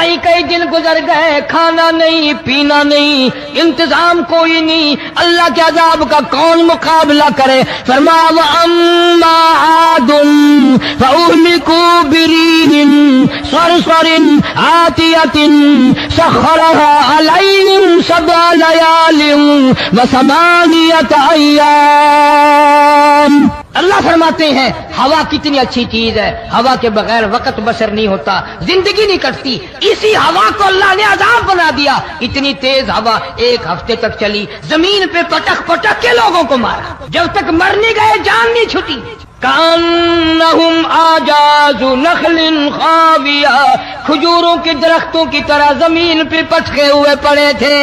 کئی کئی دن گزر گئے، کھانا نہیں پینا نہیں، انتظام کوئی نہیں، اللہ کے عذاب کا کون مقابلہ کرے؟ فرمایا وَأَمَّا عَادٌ فَأُهْلِكُوا بِرِيحٍ صَرْصَرٍ عَاتِيَةٍ سَخَّرَهَا عَلَيْهِمْ سَبْعَ لَيَالٍ وَثَمَانِيَةَ أَيَّامٍ۔ اللہ فرماتے ہیں ہوا کتنی اچھی چیز ہے، ہوا کے بغیر وقت بسر نہیں ہوتا، زندگی نہیں کٹتی، اسی ہوا کو اللہ نے عذاب بنا دیا۔ اتنی تیز ہوا ایک ہفتے تک چلی، زمین پہ پٹک پٹک کے لوگوں کو مارا، جب تک مر نہیں گئے جان نہیں چھٹی۔ کأنہم اعجاز نخل خاویہ، کھجوروں کے درختوں کی طرح زمین پہ پٹکے ہوئے پڑے تھے۔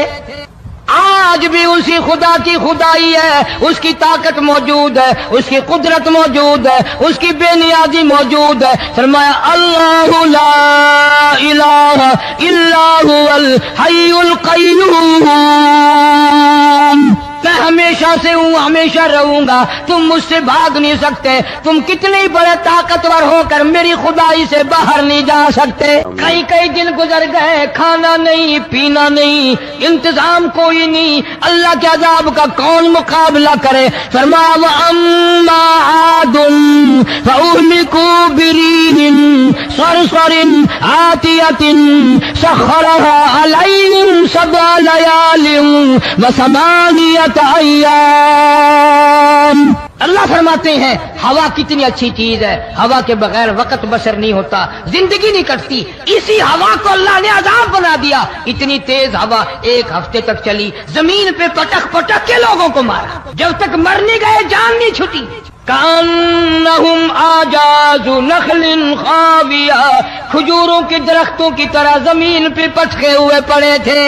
آج بھی اسی خدا کی خدائی ہے، اس کی طاقت موجود ہے، اس کی قدرت موجود ہے، اس کی بے نیازی موجود ہے۔ فرمایا اللہ لا الہ الا هو الحی القیوم، میں ہمیشہ سے ہوں، ہمیشہ رہوں گا، تم مجھ سے بھاگ نہیں سکتے، تم کتنے بڑے طاقتور ہو کر میری خدائی سے باہر نہیں جا سکتے۔ کئی کئی دن گزر گئے، کھانا نہیں پینا نہیں، انتظام کوئی نہیں، اللہ کے عذاب کا کون مقابلہ کرے؟ فرمایا وَأَمَّا عَادٌ فَأُهْلِكُوا بِرِيحٍ صَرْصَرٍ عَاتِيَةٍ سَخَّرَهَا عَلَيْهِمْ سَبْعَ لَيَالٍ وَثَمَانِيَةَ أَيَّامٍ۔ اللہ فرماتے ہیں ہوا کتنی اچھی چیز ہے، ہوا کے بغیر وقت بسر نہیں ہوتا، زندگی نہیں کٹتی، اسی ہوا کو اللہ نے عذاب بنا دیا۔ اتنی تیز ہوا ایک ہفتے تک چلی، زمین پہ پٹک پٹک کے لوگوں کو مارا، جب تک مر نہیں گئے جان نہیں چھٹی۔ کأنہم اعجاز نخل خاویہ، کھجوروں کے درختوں کی طرح زمین پہ پٹکے ہوئے پڑے تھے۔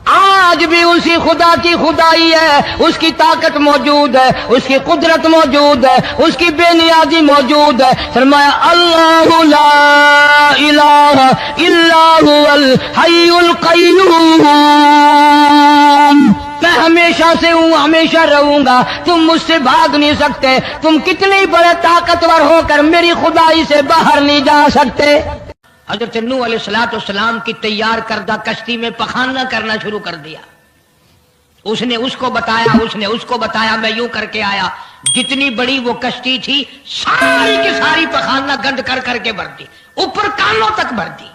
آج بھی اسی خدا کی خدائی ہے، اس کی طاقت موجود ہے، اس کی قدرت موجود ہے، اس کی بے نیازی موجود ہے۔ فرمایا اللہ لا الہ الا هو الحی القیوم، میں ہمیشہ سے ہوں، ہمیشہ رہوں گا، تم مجھ سے بھاگ نہیں سکتے، تم کتنے بڑے طاقتور ہو کر میری خدائی سے باہر نہیں جا سکتے۔ حضرت نوح علیہ السلام کی تیار کردہ کشتی میں پخانہ کرنا شروع کر دیا۔ اس نے اس کو بتایا، اس نے اس کو بتایا، میں یوں کر کے آیا۔ جتنی بڑی وہ کشتی تھی ساری کی ساری پخانہ گند کر کر کے بھر دی، اوپر کانوں تک بھر دی۔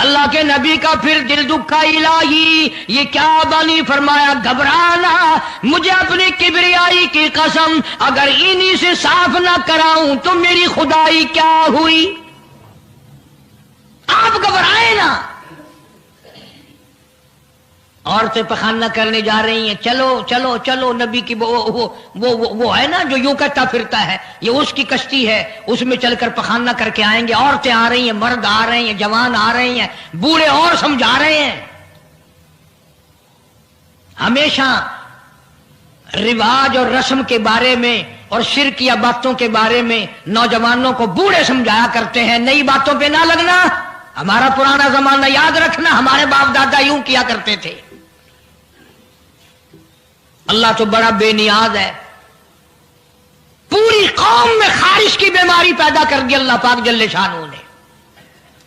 اللہ کے نبی کا پھر دل دکھا، الہی یہ کیا بنی؟ فرمایا گھبرانا، مجھے اپنی کبریائی کی قسم اگر انہی سے صاف نہ کراؤں تو میری خدائی کیا ہوئی؟ آپ گھبرائیں نا۔ عورتیں پخانہ کرنے جا رہی ہیں، چلو چلو چلو، نبی کی وہ ہے نا جو یوں کرتا پھرتا ہے، یہ اس کی کشتی ہے، اس میں چل کر پخانہ کر کے آئیں گے۔ عورتیں آ رہی ہیں، مرد آ رہے ہیں، جوان آ رہے ہیں، بوڑھے اور سمجھا رہے ہیں۔ ہمیشہ رواج اور رسم کے بارے میں اور شرک یا باتوں کے بارے میں نوجوانوں کو بوڑھے سمجھایا کرتے ہیں، نئی باتوں پہ نہ لگنا، ہمارا پرانا زمانہ یاد رکھنا، ہمارے باپ دادا یوں کیا کرتے تھے۔ اللہ تو بڑا بے نیاز ہے، پوری قوم میں خارش کی بیماری پیدا کر دی اللہ پاک جل شانہ نے۔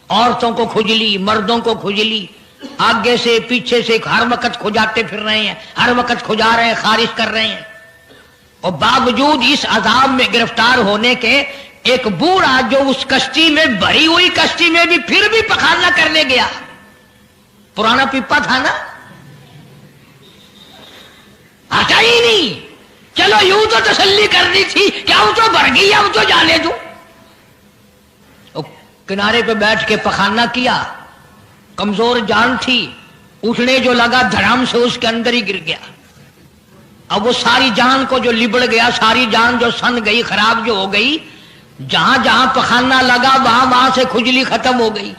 عورتوں کو کھجلی، مردوں کو کھجلی، آگے سے پیچھے سے ہر وقت کھجاتے پھر رہے ہیں، ہر وقت کھجا رہے ہیں، خارش کر رہے ہیں۔ اور باوجود اس عذاب میں گرفتار ہونے کے ایک بوڑھا جو اس کشتی میں بھری ہوئی کشتی میں بھی پھر بھی پخانہ کرنے گیا، پرانا پیپا تھا نا، ہٹا ہی نہیں۔ چلو یوں تو تسلی کرنی تھی کہ اب تو بھر گئی، اب تو جانے دو۔ کنارے پہ بیٹھ کے پخانہ کیا، کمزور جان تھی، اٹھنے جو لگا دھڑام سے اس کے اندر ہی گر گیا۔ اب وہ ساری جان کو جو لبڑ گیا، ساری جان جو سن گئی، خراب جو ہو گئی، جہاں جہاں پخانہ لگا وہاں وہاں سے کھجلی ختم ہو گئی۔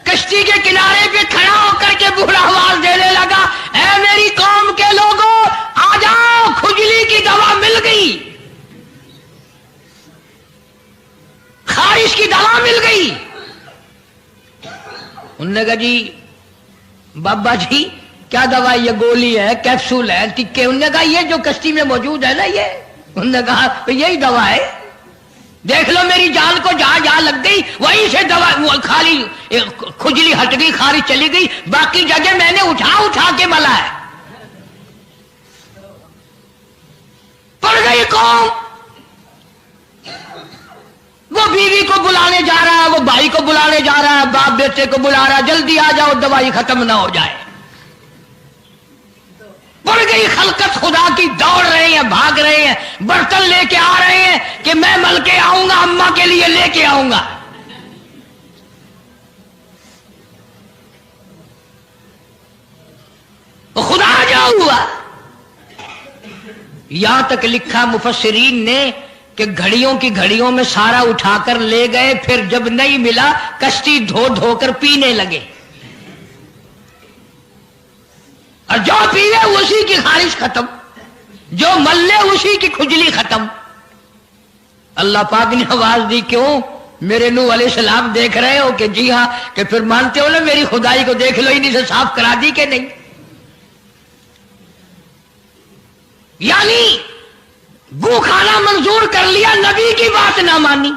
کشتی کے کنارے پہ کھڑا ہو کر کے بوڑھا آواز دینے لگا، اے میری قوم کے لوگوں آ جاؤ، کھجلی کی دوا مل گئی، خارش کی دوا مل گئی۔ انہوں نے کہا جی بابا جی کیا دوا؟ یہ گولی ہے، کیپسول ہے، ٹکے؟ انہوں نے کہا یہ جو کشتی میں موجود ہے نا یہ، انہوں نے کہا یہی دوا ہے، دیکھ لو میری جان کو جہاں جہاں لگ گئی خاری کھجلی ہٹ گئی، خاری چلی گئی، باقی جگہ میں نے اٹھا اٹھا کے ملا ہے. پڑ گئی قوم. وہ بیوی کو بلانے جا رہا ہے، وہ بھائی کو بلانے جا رہا ہے، باپ بیٹے کو بلا رہا ہے، جلدی آ جاؤ دوائی ختم نہ ہو جائے. پڑ گئی خلقت خدا کی، دوڑ رہے ہیں، بھاگ رہے ہیں، برتن لے کے آ رہے ہیں کہ میں مل کے آؤں گا، اماں کے لیے لے کے آؤں گا. خدا جا ہوا. یہاں تک لکھا مفسرین نے کہ گھڑیوں کی گھڑیوں میں سارا اٹھا کر لے گئے، پھر جب نہیں ملا کشتی دھو دھو کر پینے لگے، اور جو پیے اسی کی خارش ختم، جو ملے اسی کی کھجلی ختم. اللہ پاک نے آواز دی، کیوں میرے نوح علیہ السلام دیکھ رہے ہو؟ کہ جی ہاں. کہ پھر مانتے ہو نا میری خدائی کو؟ دیکھ لو انہیں سے صاف کرا دی کہ نہیں. یعنی گو کھانا منظور کر لیا، نبی کی بات نہ مانی،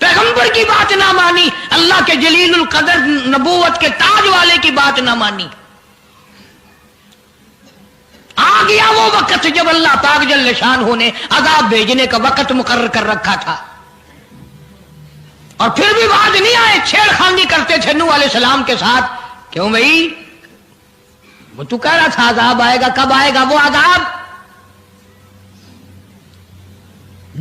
پیغمبر کی بات نہ مانی، اللہ کے جلیل القدر نبوت کے تاج والے کی بات نہ مانی. آ گیا وہ وقت جب اللہ پاک جل شانہ نے عذاب بھیجنے کا وقت مقرر کر رکھا تھا، اور پھر بھی بات نہیں آئے. چھیڑ خانی کرتے تھے نوح علیہ السلام کے ساتھ. کیوں بھائی؟ وہ تو کہہ رہا تھا عذاب آئے گا، کب آئے گا وہ عذاب؟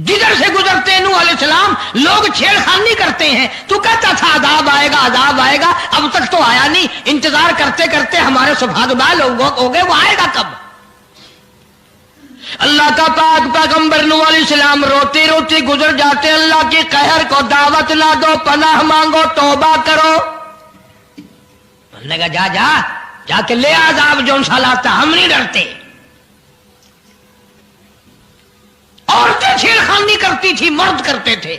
جدھر سے گزرتے نوح علیہ السلام لوگ چھیڑ خانی کرتے ہیں. تو کہتا تھا عذاب آئے گا، عذاب آئے گا، اب تک تو آیا نہیں. انتظار کرتے کرتے ہمارے سبحان بال ہو گئے، وہ آئے گا کب؟ اللہ کا پاک پیغمبر نوح علیہ السلام روتی روتی گزر جاتے. اللہ کے قہر کو دعوت نہ دو، پناہ مانگو، توبہ کرو. نے کہا جا جا جا کے لے عذاب جو سا لاتا، ہم نہیں ڈرتے. عورتیں چھیڑ خانی کرتی تھی، مرد کرتے تھے.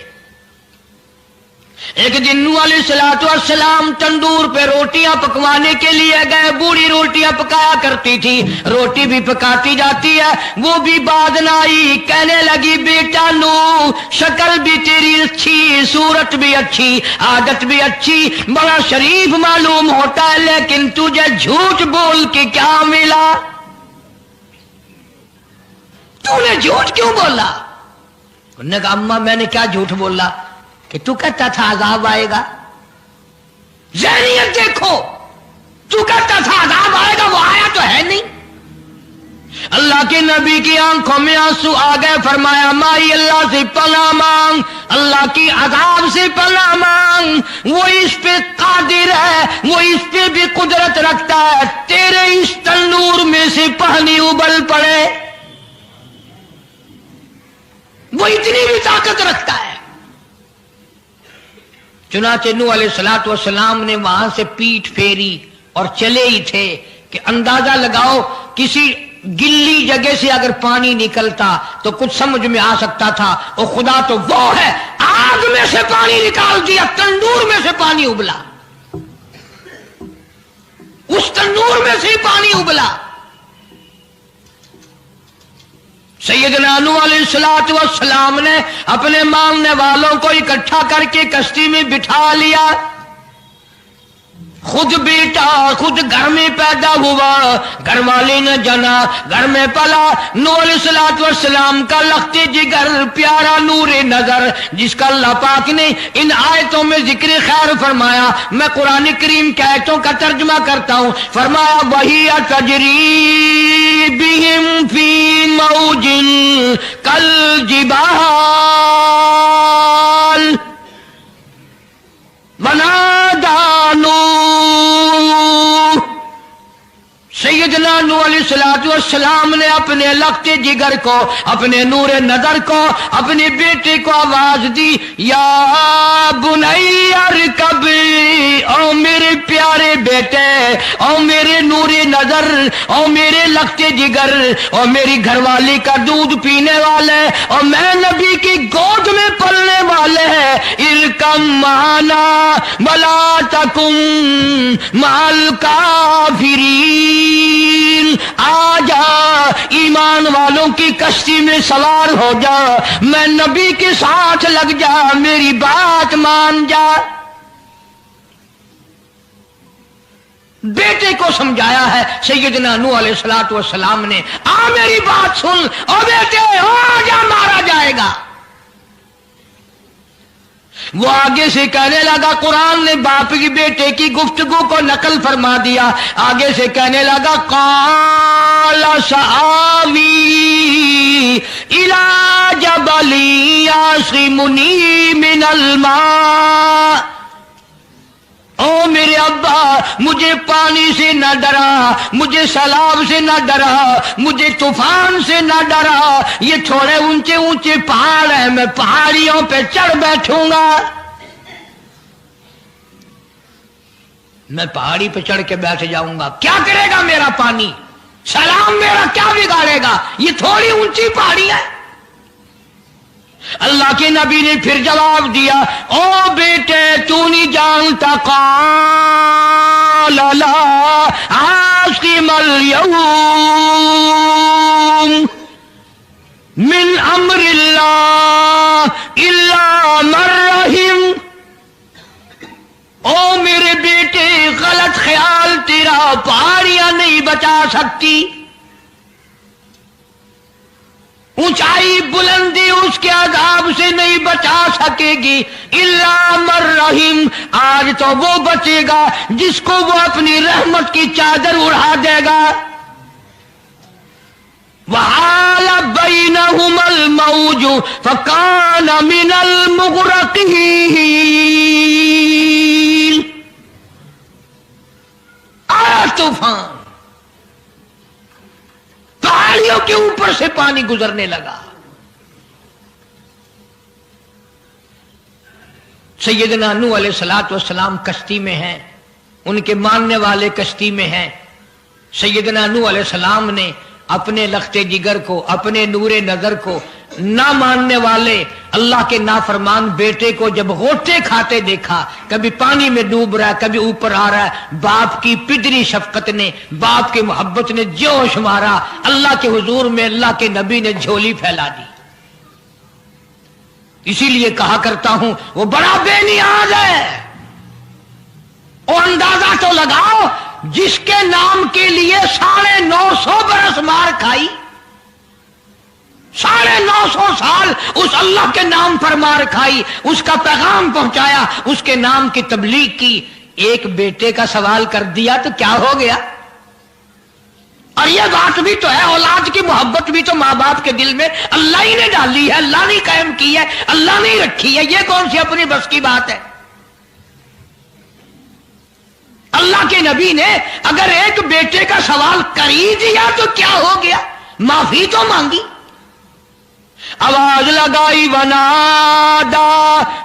ایک دن نوح علیہ السلام تندور پہ روٹیاں پکوانے کے لیے گئے. بوڑھی روٹیاں پکایا کرتی تھی، روٹی بھی پکاتی جاتی ہے، وہ بھی بعد نہ آئی. کہنے لگی بیٹا نوح، شکل بھی تیری اچھی، صورت بھی اچھی، عادت بھی اچھی، بڑا شریف معلوم ہوتا ہے، لیکن تجھے جھوٹ بول کے کیا ملا؟ تو نے جھوٹ کیوں بولا؟ انہوں نے کہا اماں میں نے کیا جھوٹ بولا؟ کہ تو کہتا تھا عذاب آئے گا. ذہنیت دیکھو، تو کہتا تھا عذاب آئے گا، وہ آیا تو ہے نہیں. اللہ کے نبی کی آنکھوں میں آنسو آ گئے. فرمایا مائی اللہ سے پناہ مانگ، اللہ کی عذاب سے پناہ مانگ. وہ اس پہ قادر ہے، وہ اس پہ بھی قدرت رکھتا ہے. تیرے اس تنور میں سے پانی ابل پڑے، وہ اتنی بھی طاقت رکھتا ہے. چنانچہ نوح علیہ السلام نے وہاں سے پیٹھ پھیری اور چلے ہی تھے کہ اندازہ لگاؤ کسی گلی جگہ سے اگر پانی نکلتا تو کچھ سمجھ میں آ سکتا تھا. اور خدا تو وہ ہے، آگ میں سے پانی نکال دیا، تندور میں سے پانی ابلا، اس تندور میں سے پانی ابلا. سیدنا نوح علیہ السلام نے اپنے ماننے والوں کو اکٹھا کر کے کشتی میں بٹھا لیا. خود بیٹا، خود گھر میں پیدا ہوا، گھر والے نے جنا، گھر میں پلا. نوح علیہ السلام کا لخت جگر، پیارا نور نظر، جس کا اللہ پاک نے ان آیتوں میں ذکر خیر فرمایا. میں قرآن کریم کی آیتوں کا ترجمہ کرتا ہوں. فرمایا وہی تجری بہم فی موج کالجبال ونادى نوح. سیدنا نوح علیہ السلام نے اپنے لخت جگر کو، اپنے نور نظر کو، اپنے بیٹے کو آواز دی، یا بنی ارکب، او میرے پیارے بیٹے، او میرے نور نظر، او میرے لخت جگر، او میری گھر والی کا دودھ پینے والے، اور میں نبی کی گود میں پلنے والے ہیں. ارکب معنا ولا تکن مع الکافرین، آ جا ایمان والوں کی کشتی میں سوار ہو جا، میں نبی کے ساتھ لگ جا، میری بات مان جا۔ بیٹے کو سمجھایا ہے سیدنا نوح علیہ السلام نے، آ میری بات سن، او بیٹے آ جا، مارا جائے گا۔ وہ آگے سے کہنے لگا، قرآن نے باپ کی بیٹے کی گفتگو کو نقل فرما دیا، آگے سے کہنے لگا قال سآوی الی جبل یعصمنی من الماء، او میرے ابا مجھے پانی سے نہ ڈرا، مجھے سیلاب سے نہ ڈرا، مجھے طوفان سے نہ ڈرا، یہ تھوڑے اونچے اونچے پہاڑ ہیں، میں پہاڑیوں پہ چڑھ بیٹھوں گا، میں پہاڑی پہ چڑھ کے بیٹھ جاؤں گا، کیا کرے گا میرا پانی، سیلاب میرا کیا بگاڑے گا، یہ تھوڑی اونچی پہاڑی ہے۔ اللہ کے نبی نے پھر جواب دیا، او بیٹے تو نہیں جانتا، قال لا عاصم اليوم من امر اللہ الا من رحم، او میرے بیٹے غلط خیال تیرا، پہاڑیاں نہیں بچا سکتی، اونچائی بلندی اس کے عذاب سے نہیں بچا سکے گی، الا من رحم، آج تو وہ بچے گا جس کو وہ اپنی رحمت کی چادر اڑا دے گا۔ وحال بینہما الموج فکان من المغرقین، آیا طوفان، پہاڑیوں کے اوپر سے پانی گزرنے لگا۔ سیدنا نوح علیہ السلام کشتی میں ہیں، ان کے ماننے والے کشتی میں ہیں۔ سیدنا نوح علیہ السلام نے اپنے لخت جگر کو، اپنے نور نظر کو، نہ ماننے والے اللہ کے نافرمان بیٹے کو جب غوطے کھاتے دیکھا، کبھی پانی میں ڈوب رہا ہے، کبھی اوپر آ رہا ہے، باپ کی پدری شفقت نے، باپ کی محبت نے جوش مارا، اللہ کے حضور میں اللہ کے نبی نے جھولی پھیلا دی۔ اسی لیے کہا کرتا ہوں وہ بڑا بے نیاز ہے، اور اندازہ تو لگاؤ جس کے نام کے لیے 950 برس مار کھائی، 950 سال اس اللہ کے نام پر مار کھائی، اس کا پیغام پہنچایا، اس کے نام کی تبلیغ کی، ایک بیٹے کا سوال کر دیا تو کیا ہو گیا؟ اور یہ بات بھی تو ہے، اولاد کی محبت بھی تو ماں باپ کے دل میں اللہ ہی نے ڈالی ہے، اللہ نے قائم کی ہے، اللہ نے رکھی ہے، یہ کون سی اپنی بس کی بات ہے؟ اللہ کے نبی نے اگر ایک بیٹے کا سوال کر ہی دیا تو کیا ہو گیا، معافی تو مانگی، آواز لگائی، ونادا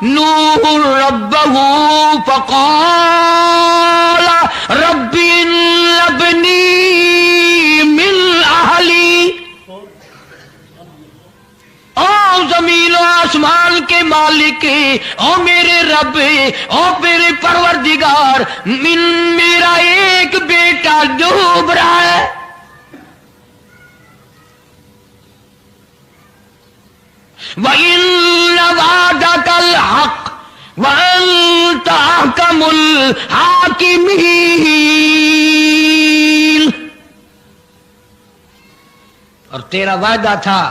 نوح ربہ فقال رب ابنی من اہلی، او زمین و آسمان کے مالک، او میرے رب، او میرے پروردگار، میرا ایک بیٹا ڈوب رہا ہے۔ وَإِنَّ وَعْدَكَ الْحَقُّ وَأَنْتَ أَحْكَمُ الْحَاكِمِينَ، اور تیرا وعدہ تھا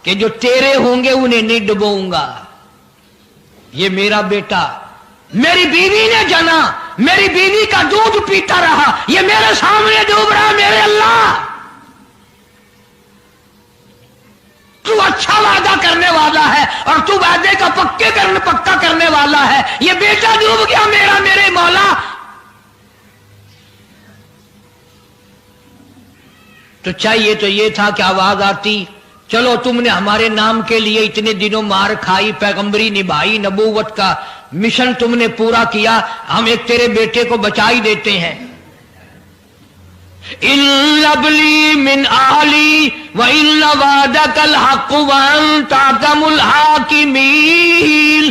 کہ جو تیرے ہوں گے انہیں نہیں ڈبوؤں گا۔ یہ میرا بیٹا میری بیوی نے جنا، میری بیوی کا دودھ پیتا رہا، یہ میرے سامنے ڈوب رہا، میرے اللہ تو اچھا وعدہ کرنے والا ہے، اور تو وعدے کا پکا کرنے والا ہے، یہ بیٹا ڈوب گیا میرا، میرے مولا۔ تو چاہیے تو یہ تھا کہ آواز آتی، چلو تم نے ہمارے نام کے لیے اتنے دنوں مار کھائی، پیغمبری نبھائی، نبوت کا مشن تم نے پورا کیا، ہم ایک تیرے بیٹے کو بچا ہی دیتے ہیں۔ ان ابلی من اہلی وان وعدک الحق وانت احکم الحاکمین،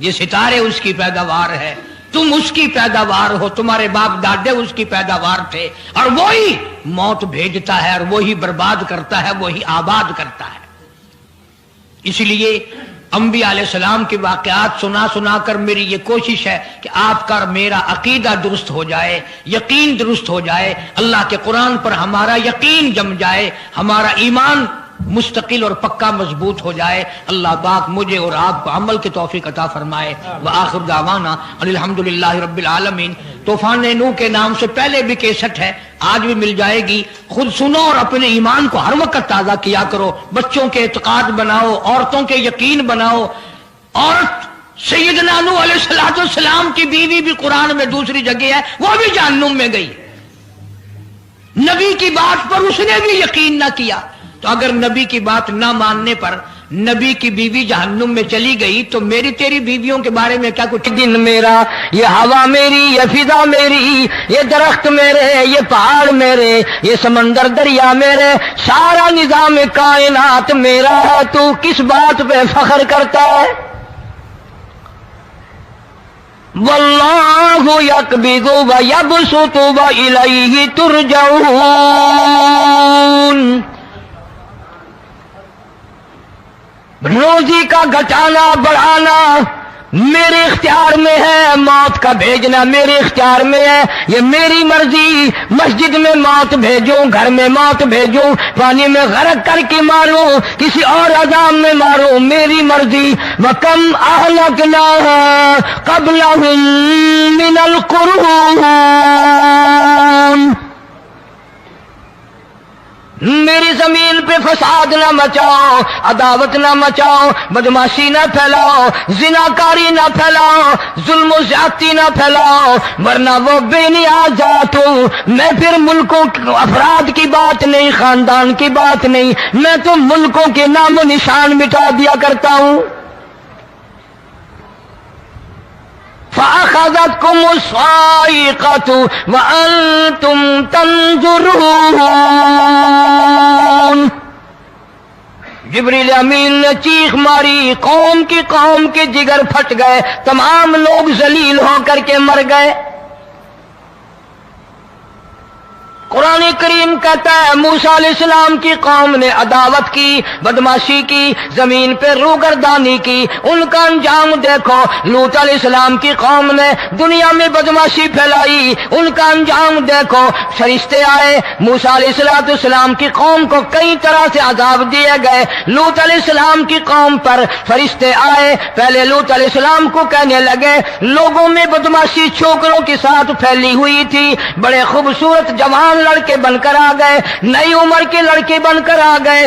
یہ ستارے اس کی پیداوار ہے، تم اس کی پیداوار ہو، تمہارے باپ دادے اس کی پیداوار تھے، اور وہی موت بھیجتا ہے اور وہی برباد کرتا ہے، وہی آباد کرتا ہے۔ اس لیے انبیاء علیہ السلام کے واقعات سنا سنا کر میری یہ کوشش ہے کہ آپ کا اور میرا عقیدہ درست ہو جائے، یقین درست ہو جائے، اللہ کے قرآن پر ہمارا یقین جم جائے، ہمارا ایمان مستقل اور پکا مضبوط ہو جائے۔ اللہ پاک مجھے اور آپ کو عمل کی توفیق عطا فرمائے۔ وآخر دعوانا الحمدللہ رب العالمین۔ طوفان نوح کے نام سے پہلے بھی کیسٹ ہے، آج بھی مل جائے گی، خود سنو اور اپنے ایمان کو ہر وقت تازہ کیا کرو، بچوں کے اعتقاد بناؤ، عورتوں کے یقین بناؤ۔ عورت سیدنا نوح علیہ السلام کی بیوی بھی قرآن میں دوسری جگہ ہے، وہ بھی جہنم میں گئی، نبی کی بات پر اس نے بھی یقین نہ کیا۔ تو اگر نبی کی بات نہ ماننے پر نبی کی بیوی جہنم میں چلی گئی تو میری تیری بیویوں کے بارے میں کیا کچھ؟ دن میرا، یہ ہوا میری، یہ فضا میری، یہ درخت میرے، یہ پہاڑ میرے، یہ سمندر دریا میرے، سارا نظام کائنات میرا ہے، تو کس بات پہ فخر کرتا ہے؟ واللہ یقبض ویبسط والیہ ترجعون۔ روزی کا گھٹانا بڑھانا میرے اختیار میں ہے، موت کا بھیجنا میرے اختیار میں ہے، یہ میری مرضی۔ مسجد میں موت بھیجوں، گھر میں موت بھیجوں، پانی میں غرق کر کے ماروں، کسی اور عذاب میں ماروں، میری مرضی۔ وَكَمْ أَهْلَكْنَا قَبْلَهُم مِّنَ الْقُرُونِ، میری زمین پہ فساد نہ مچاؤ، عداوت نہ مچاؤ، بدماشی نہ پھیلاؤ، زناکاری نہ پھیلاؤ، ظلم و زیادتی نہ پھیلاؤ، ورنہ وہ بے نیاز ذات ہوں۔ میں پھر ملکوں افراد کی بات نہیں، خاندان کی بات نہیں، میں تو ملکوں کے نام و نشان مٹا دیا کرتا ہوں۔ فَأَخَذَتْكُمُ الصَّاعِقَةُ وَأَنْتُمْ تَنظُرُونَ۔ جبریل امین نے چیخ ماری، قوم کے جگر پھٹ گئے، تمام لوگ ذلیل ہو کر کے مر گئے۔ قرآن کریم کہتا ہے موسیٰ علیہ السلام کی قوم نے عداوت کی، بدماشی کی، زمین پہ روگردانی کی، ان کا انجام دیکھو۔ لوط علیہ السلام کی قوم نے دنیا میں بدماشی پھیلائی، ان کا انجام دیکھو۔ فرشتے آئے، موسیٰ علیہ السلام کی قوم کو کئی طرح سے عذاب دیے گئے۔ لوط علیہ السلام کی قوم پر فرشتے آئے، پہلے لوط علیہ السلام کو کہنے لگے، لوگوں میں بدماشی چھوکروں کے ساتھ پھیلی ہوئی تھی، بڑے خوبصورت جوان لڑکے بن کر آ گئے، نئی عمر کے لڑکے بن کر آ گئے۔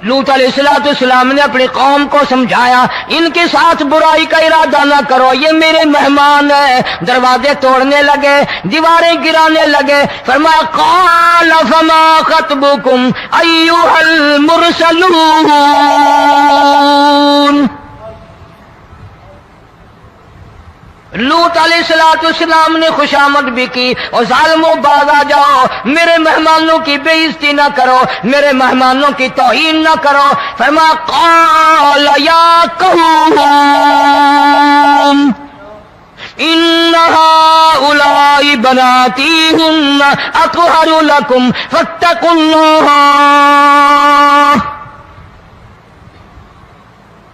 لوط علیہ السلام نے اپنی قوم کو سمجھایا، ان کے ساتھ برائی کا ارادہ نہ کرو، یہ میرے مہمان ہیں۔ دروازے توڑنے لگے، دیواریں گرانے لگے، فرمایا قال فما خطبكم ایھا المرسلون۔ لوط علیہ السلام نے خوشامد بھی کی، اور ظالموں باز آ جاؤ، میرے مہمانوں کی بے عزتی نہ کرو، میرے مہمانوں کی توہین نہ کرو۔ فرمایا قال یا قوم ان هؤلاء بناتی ہن اطہر لکم فاتقوا اللہ۔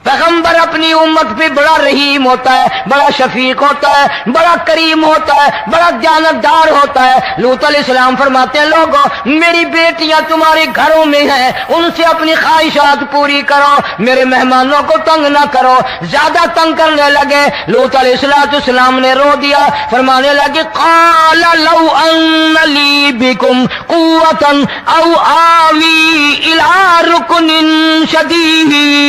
پیغمبر اپنی امت پہ بڑا رحیم ہوتا ہے، بڑا شفیق ہوتا ہے، بڑا کریم ہوتا ہے، بڑا دیانتدار ہوتا ہے۔ لوط علیہ السلام فرماتے ہیں لوگوں، میری بیٹیاں تمہارے گھروں میں ہیں، ان سے اپنی خواہشات پوری کرو، میرے مہمانوں کو تنگ نہ کرو۔ زیادہ تنگ کرنے لگے، لوط علیہ السلام نے رو دیا، فرمانے لگے قال لو ان لی بکم قوۃ او آوی الی رکن شدید۔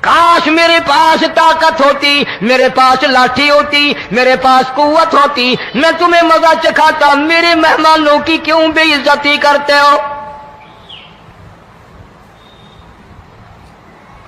کاش میرے پاس طاقت ہوتی، میرے پاس لاٹھی ہوتی، میرے پاس قوت ہوتی، میں تمہیں مزہ چکھاتا۔ میرے مہمانوں کی کیوں بے عزتی کرتے ہو؟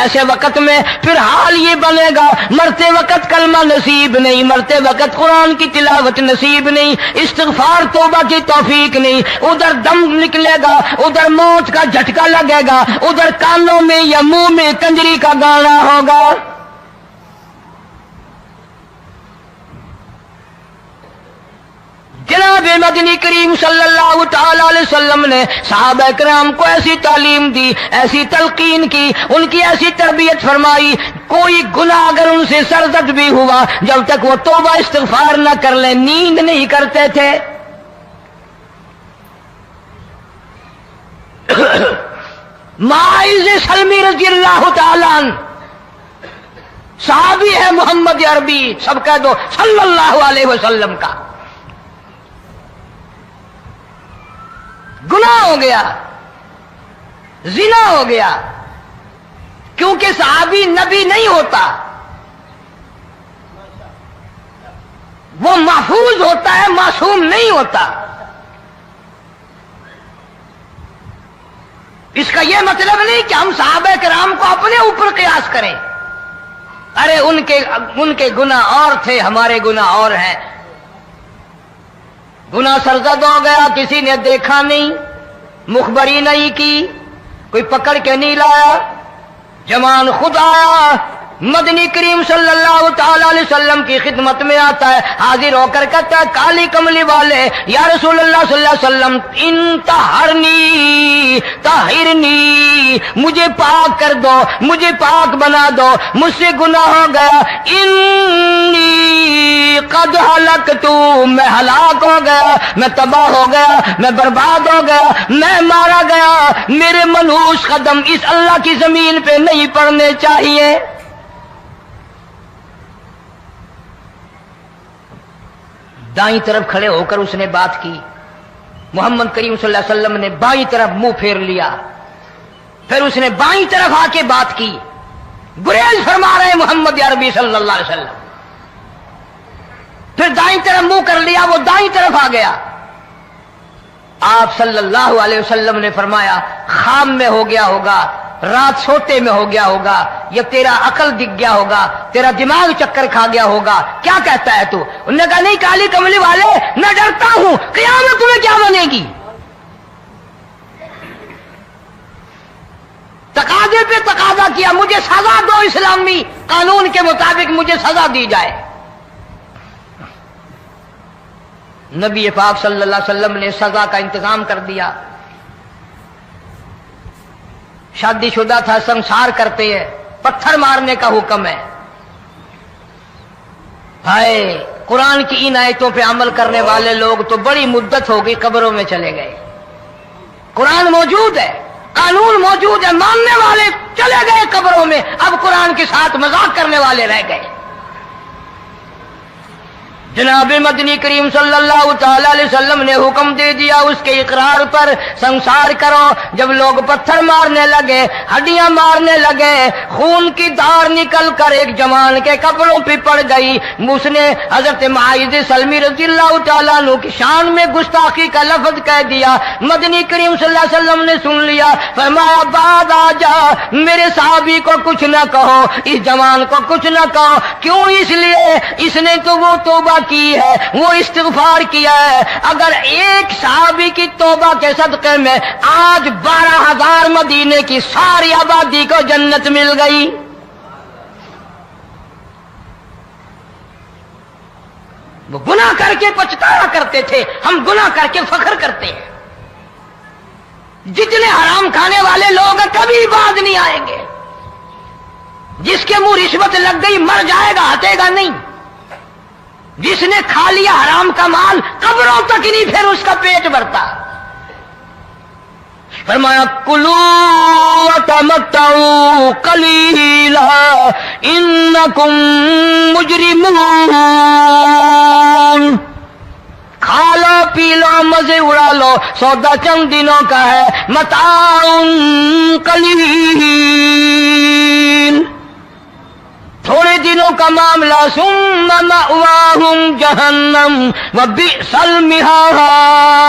ایسے وقت میں پھر حال یہ بنے گا، مرتے وقت کلمہ نصیب نہیں، مرتے وقت قرآن کی تلاوت نصیب نہیں، استغفار توبہ کی توفیق نہیں، ادھر دم نکلے گا، ادھر موت کا جھٹکا لگے گا، ادھر کانوں میں یا منہ میں کنجری کا گانا ہوگا۔ جناب مدنی کریم صلی اللہ تعالی علیہ وسلم نے صحابہ کرام کو ایسی تعلیم دی، ایسی تلقین کی، ان کی ایسی تربیت فرمائی، کوئی گناہ اگر ان سے سرزد بھی ہوا جب تک وہ توبہ استغفار نہ کر لیں نیند نہیں کرتے تھے۔ معاذ سلمی رضی اللہ تعالیٰ عنہ صحابی ہے محمد عربی، سب کہہ دو صلی اللہ علیہ وسلم کا۔ گناہ ہو گیا، زنا ہو گیا، کیونکہ صحابی نبی نہیں ہوتا، وہ محفوظ ہوتا ہے، معصوم نہیں ہوتا۔ اس کا یہ مطلب نہیں کہ ہم صحابہ کرام کو اپنے اوپر قیاس کریں، ارے ان کے گناہ اور تھے، ہمارے گناہ اور ہیں۔ گناہ سرزد ہو گیا، کسی نے دیکھا نہیں، مخبری نہیں کی، کوئی پکڑ کے نہیں لایا، جوان خود آیا، مدنی کریم صلی اللہ تعالی علیہ وسلم کی خدمت میں آتا ہے، حاضر ہو کر کہتا ہے کالی کملی والے یا رسول اللہ صلی اللہ علیہ وسلم انطہرنی طہرنی، مجھے پاک کر دو، مجھے پاک بنا دو، مجھ سے گناہ ہو گیا، انی قد ہلکت، میں ہلاک ہو گیا، میں تباہ ہو گیا، میں برباد ہو گیا، میں مارا گیا، میرے منحوس قدم اس اللہ کی زمین پہ نہیں پڑنے چاہیے۔ دائیں طرف کھڑے ہو کر اس نے بات کی، محمد کریم صلی اللہ علیہ وسلم نے بائیں طرف منہ پھیر لیا، پھر اس نے بائیں طرف آ کے بات کی، گریز فرما رہے محمد عربی صلی اللہ علیہ وسلم، پھر دائیں طرف منہ کر لیا، وہ دائیں طرف آ گیا۔ آپ صلی اللہ علیہ وسلم نے فرمایا خواب میں ہو گیا ہوگا، رات سوتے میں ہو گیا ہوگا، یا تیرا عقل دکھ گیا ہوگا، تیرا دماغ چکر کھا گیا ہوگا، کیا کہتا ہے تو؟ انہوں نے کہا نہیں کالی کملی والے، میں ڈرتا ہوں قیامت میں کیا بنے گی۔ تقاضے پہ تقاضا کیا، مجھے سزا دو، اسلامی قانون کے مطابق مجھے سزا دی جائے۔ نبی پاک صلی اللہ علیہ وسلم نے سزا کا انتظام کر دیا۔ شادی شدہ تھا، سنسار کرتے ہیں، پتھر مارنے کا حکم ہے۔ ہائے قرآن کی ان آیتوں پہ عمل کرنے والے لوگ تو بڑی مدت ہو گئی قبروں میں چلے گئے۔ قرآن موجود ہے، قانون موجود ہے، ماننے والے چلے گئے قبروں میں، اب قرآن کے ساتھ مذاق کرنے والے رہ گئے۔ جناب مدنی کریم صلی اللہ تعالی علیہ وسلم نے حکم دے دیا اس کے اقرار پر سنسار کرو۔ جب لوگ پتھر مارنے لگے، ہڈیاں مارنے لگے، خون کی دھار نکل کر ایک جوان کے کپڑوں پہ پڑ گئی، اس نے حضرت معاذ سلمی رضی اللہ تعالیٰ عنہ کی شان میں گستاخی کا لفظ کہہ دیا۔ مدنی کریم صلی اللہ علیہ وسلم نے سن لیا، فرمایا بعد آ جا، میرے صحابی کو کچھ نہ کہو، اس جوان کو کچھ نہ کہو۔ کیوں؟ اس لیے اس نے تو وہ توبہ کی ہے، وہ استغفار کیا ہے۔ اگر ایک صحابی کی توبہ کے صدقے میں آج 12,000 مدینے کی ساری آبادی کو جنت مل گئی۔ وہ گناہ کر کے پچھتایا کرتے تھے، ہم گناہ کر کے فخر کرتے ہیں۔ جتنے حرام کھانے والے لوگ ہیں کبھی باز نہیں آئیں گے۔ جس کے منہ رشوت لگ گئی مر جائے گا، ہٹے گا نہیں۔ جس نے کھا لیا حرام کا مال قبروں تک نہیں پھر اس کا پیٹ بھرتا۔ فرمایا کلوا وتمتعوا قلیلا انکم مجرمون، کھا لو پی لو مزے اڑا لو، سودا چند دنوں کا ہے، متاع قلیل، تھوڑے دنوں کا معاملہ، ثم مأواہم جہنم وبئس المہاد،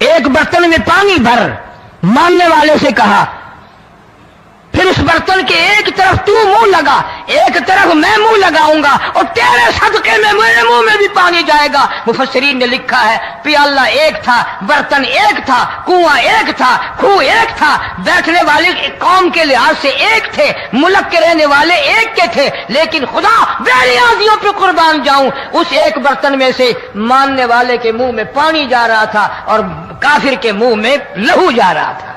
ایک برتن میں پانی بھر، ماننے والے سے کہا، پھر اس برتن کے ایک طرف تو منہ لگا، ایک طرف میں منہ لگاؤں گا، اور تیرے صدقے میں میرے منہ میں بھی پانی جائے گا۔ مفسرین نے لکھا ہے پیالہ ایک تھا، برتن ایک تھا، کنواں ایک تھا، کھوہ ایک تھا، بیٹھنے والے قوم کے لحاظ سے ایک تھے، ملک کے رہنے والے ایک کے تھے، لیکن خدا بے نیازیوں پہ قربان جاؤں، اس ایک برتن میں سے ماننے والے کے منہ میں پانی جا رہا تھا اور کافر کے منہ میں لہو جا رہا تھا۔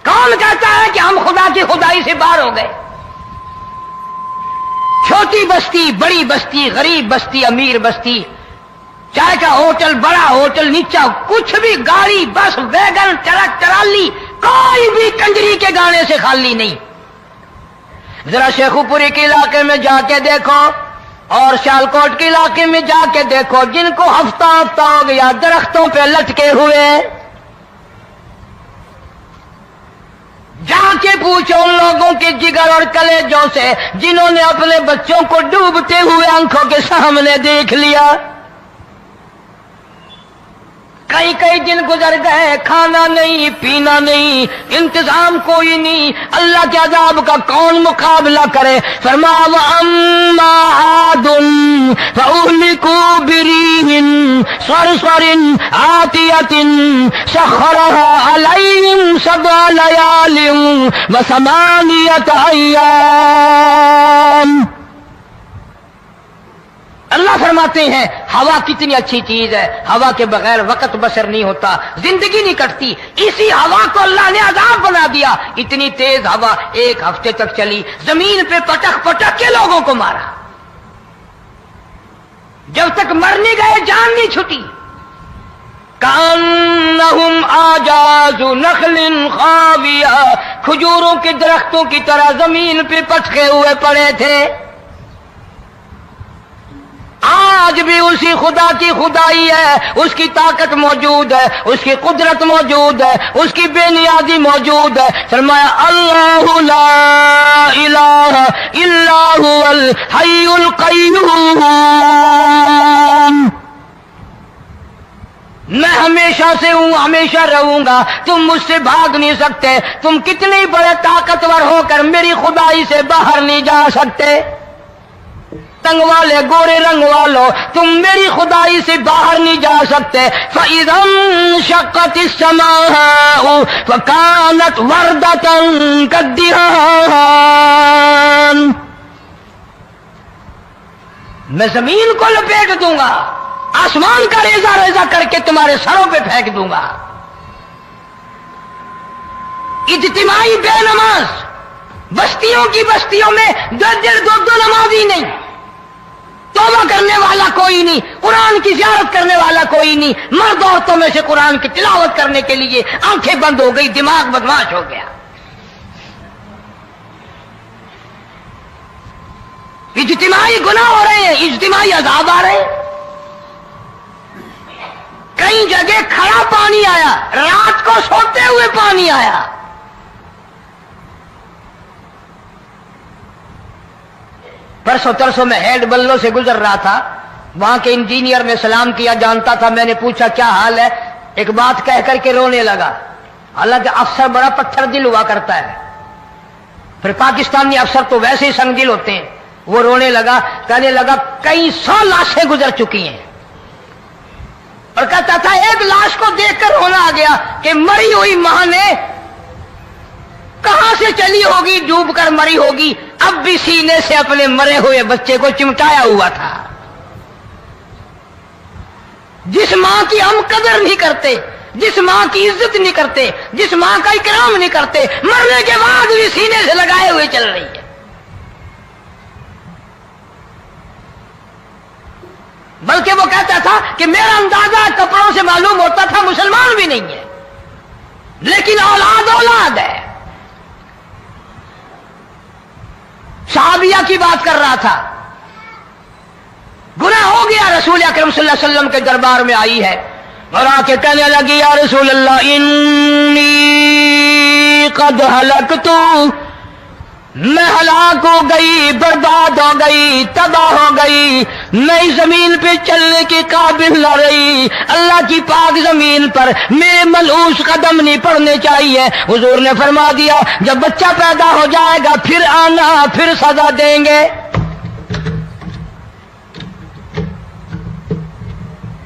کون کہتا ہے کہ ہم خدا کی خدائی سے باہر ہو گئے؟ چھوٹی بستی، بڑی بستی، غریب بستی، امیر بستی، چائے کا ہوٹل، بڑا ہوٹل، نیچا کچھ بھی، گاڑی، بس، ویگن، ٹرک، ٹرالی، کوئی بھی کنجری کے گانے سے خالی نہیں۔ ذرا شیخو پوری کے علاقے میں جا کے دیکھو اور سیالکوٹ کے علاقے میں جا کے دیکھو، جن کو ہفتہ ہفتہ ہو گیا درختوں پہ لٹکے ہوئے، جا کے پوچھو ان لوگوں کے جگر اور کلیجوں سے جنہوں نے اپنے بچوں کو ڈوبتے ہوئے آنکھوں کے سامنے دیکھ لیا۔ کئی دن گزر گئے، کھانا نہیں، پینا نہیں، انتظام کوئی نہیں، اللہ کے عذاب کا کون مقابلہ کرے؟ فرمایا وَأَمَّا عَادٌ فَأُهْلِكُوا بِرِيحٍ صَرْصَرٍ عَاتِيَةٍ سَخَّرَهَا عَلَيْهِمْ سَبْعَ لَيَالٍ وَثَمَانِيَةَ أَيَّامٍ۔ اللہ فرماتے ہیں ہوا کتنی اچھی چیز ہے، ہوا کے بغیر وقت بسر نہیں ہوتا، زندگی نہیں کٹتی، اسی ہوا کو اللہ نے عذاب بنا دیا۔ اتنی تیز ہوا ایک ہفتے تک چلی، زمین پہ پٹک پٹک کے لوگوں کو مارا، جب تک مر نہیں گئے جان نہیں چھٹی۔ کأنہم اعجاز نخل خاویہ، کھجوروں کے درختوں کی طرح زمین پہ پٹکے ہوئے پڑے تھے۔ آج بھی اسی خدا کی خدائی ہے، اس کی طاقت موجود ہے، اس کی قدرت موجود ہے، اس کی بے نیازی موجود ہے۔ فرمایا اللہ لا الہ الا هو الحی القیوم، میں ہمیشہ سے ہوں، ہمیشہ رہوں گا، تم مجھ سے بھاگ نہیں سکتے، تم کتنی بڑے طاقتور ہو کر میری خدائی سے باہر نہیں جا سکتے۔ تنگ والے، گورے رنگ والو، تم میری خدائی سے باہر نہیں جا سکتے۔ فَإِذَا انشَقَّتِ السَّمَاءُ فَكَانَتْ وَرْدَةً كَالدِّهَانِ، میں زمین کو لپیٹ دوں گا، آسمان کا ریزہ ریزہ کر کے تمہارے سروں پہ پھینک دوں گا۔ اجتماعی بے نماز، بستیوں کی بستیوں میں دو نمازی نہیں، توبہ کرنے والا کوئی نہیں، قرآن کی زیارت کرنے والا کوئی نہیں، مرد عورتوں میں سے قرآن کی تلاوت کرنے کے لیے آنکھیں بند ہو گئی، دماغ بدماش ہو گیا۔ اجتماعی گناہ ہو رہے ہیں، اجتماعی عذاب آ رہے ہیں۔ کئی جگہ کھڑا پانی آیا، رات کو سوتے ہوئے پانی آیا۔ پرسوں ترسوں میں ہیڈ بلوں سے گزر رہا تھا، وہاں کے انجینئر نے سلام کیا، جانتا تھا، میں نے پوچھا کیا حال ہے، ایک بات کہہ کر کے رونے لگا، حالانکہ افسر بڑا پتھر دل ہوا کرتا ہے، پھر پاکستانی افسر تو ویسے ہی سنگ دل ہوتے ہیں۔ وہ رونے لگا، کہنے لگا کئی 100 لاشیں گزر چکی ہیں، اور کہتا تھا ایک لاش کو دیکھ کر رونا آ گیا کہ مری ہوئی ماں نے کہاں سے چلی ہوگی، ڈوب کر مری ہوگی، اب بھی سینے سے اپنے مرے ہوئے بچے کو چمٹایا ہوا تھا۔ جس ماں کی ہم قدر نہیں کرتے، جس ماں کی عزت نہیں کرتے، جس ماں کا اکرام نہیں کرتے، مرنے کے بعد بھی سینے سے لگائے ہوئے چل رہی ہے۔ بلکہ وہ کہتا تھا کہ میرا اندازہ کپڑوں سے معلوم ہوتا تھا مسلمان بھی نہیں ہے، لیکن اولاد اولاد ہے۔ صحابیہ کی بات کر رہا تھا، گناہ ہو گیا، رسول اکرم صلی اللہ علیہ وسلم کے دربار میں آئی ہے اور آ کے کہنے لگی یا رسول اللہ انی قد ہلکت، میں ہلاک ہو گئی، برباد ہو گئی، تباہ ہو گئی، میں اس زمین پہ چلنے کے قابل نہ رہی، اللہ کی پاک زمین پر میرے ملعوس قدم نہیں پڑنے چاہیے۔ حضور نے فرما دیا جب بچہ پیدا ہو جائے گا پھر آنا، پھر سزا دیں گے۔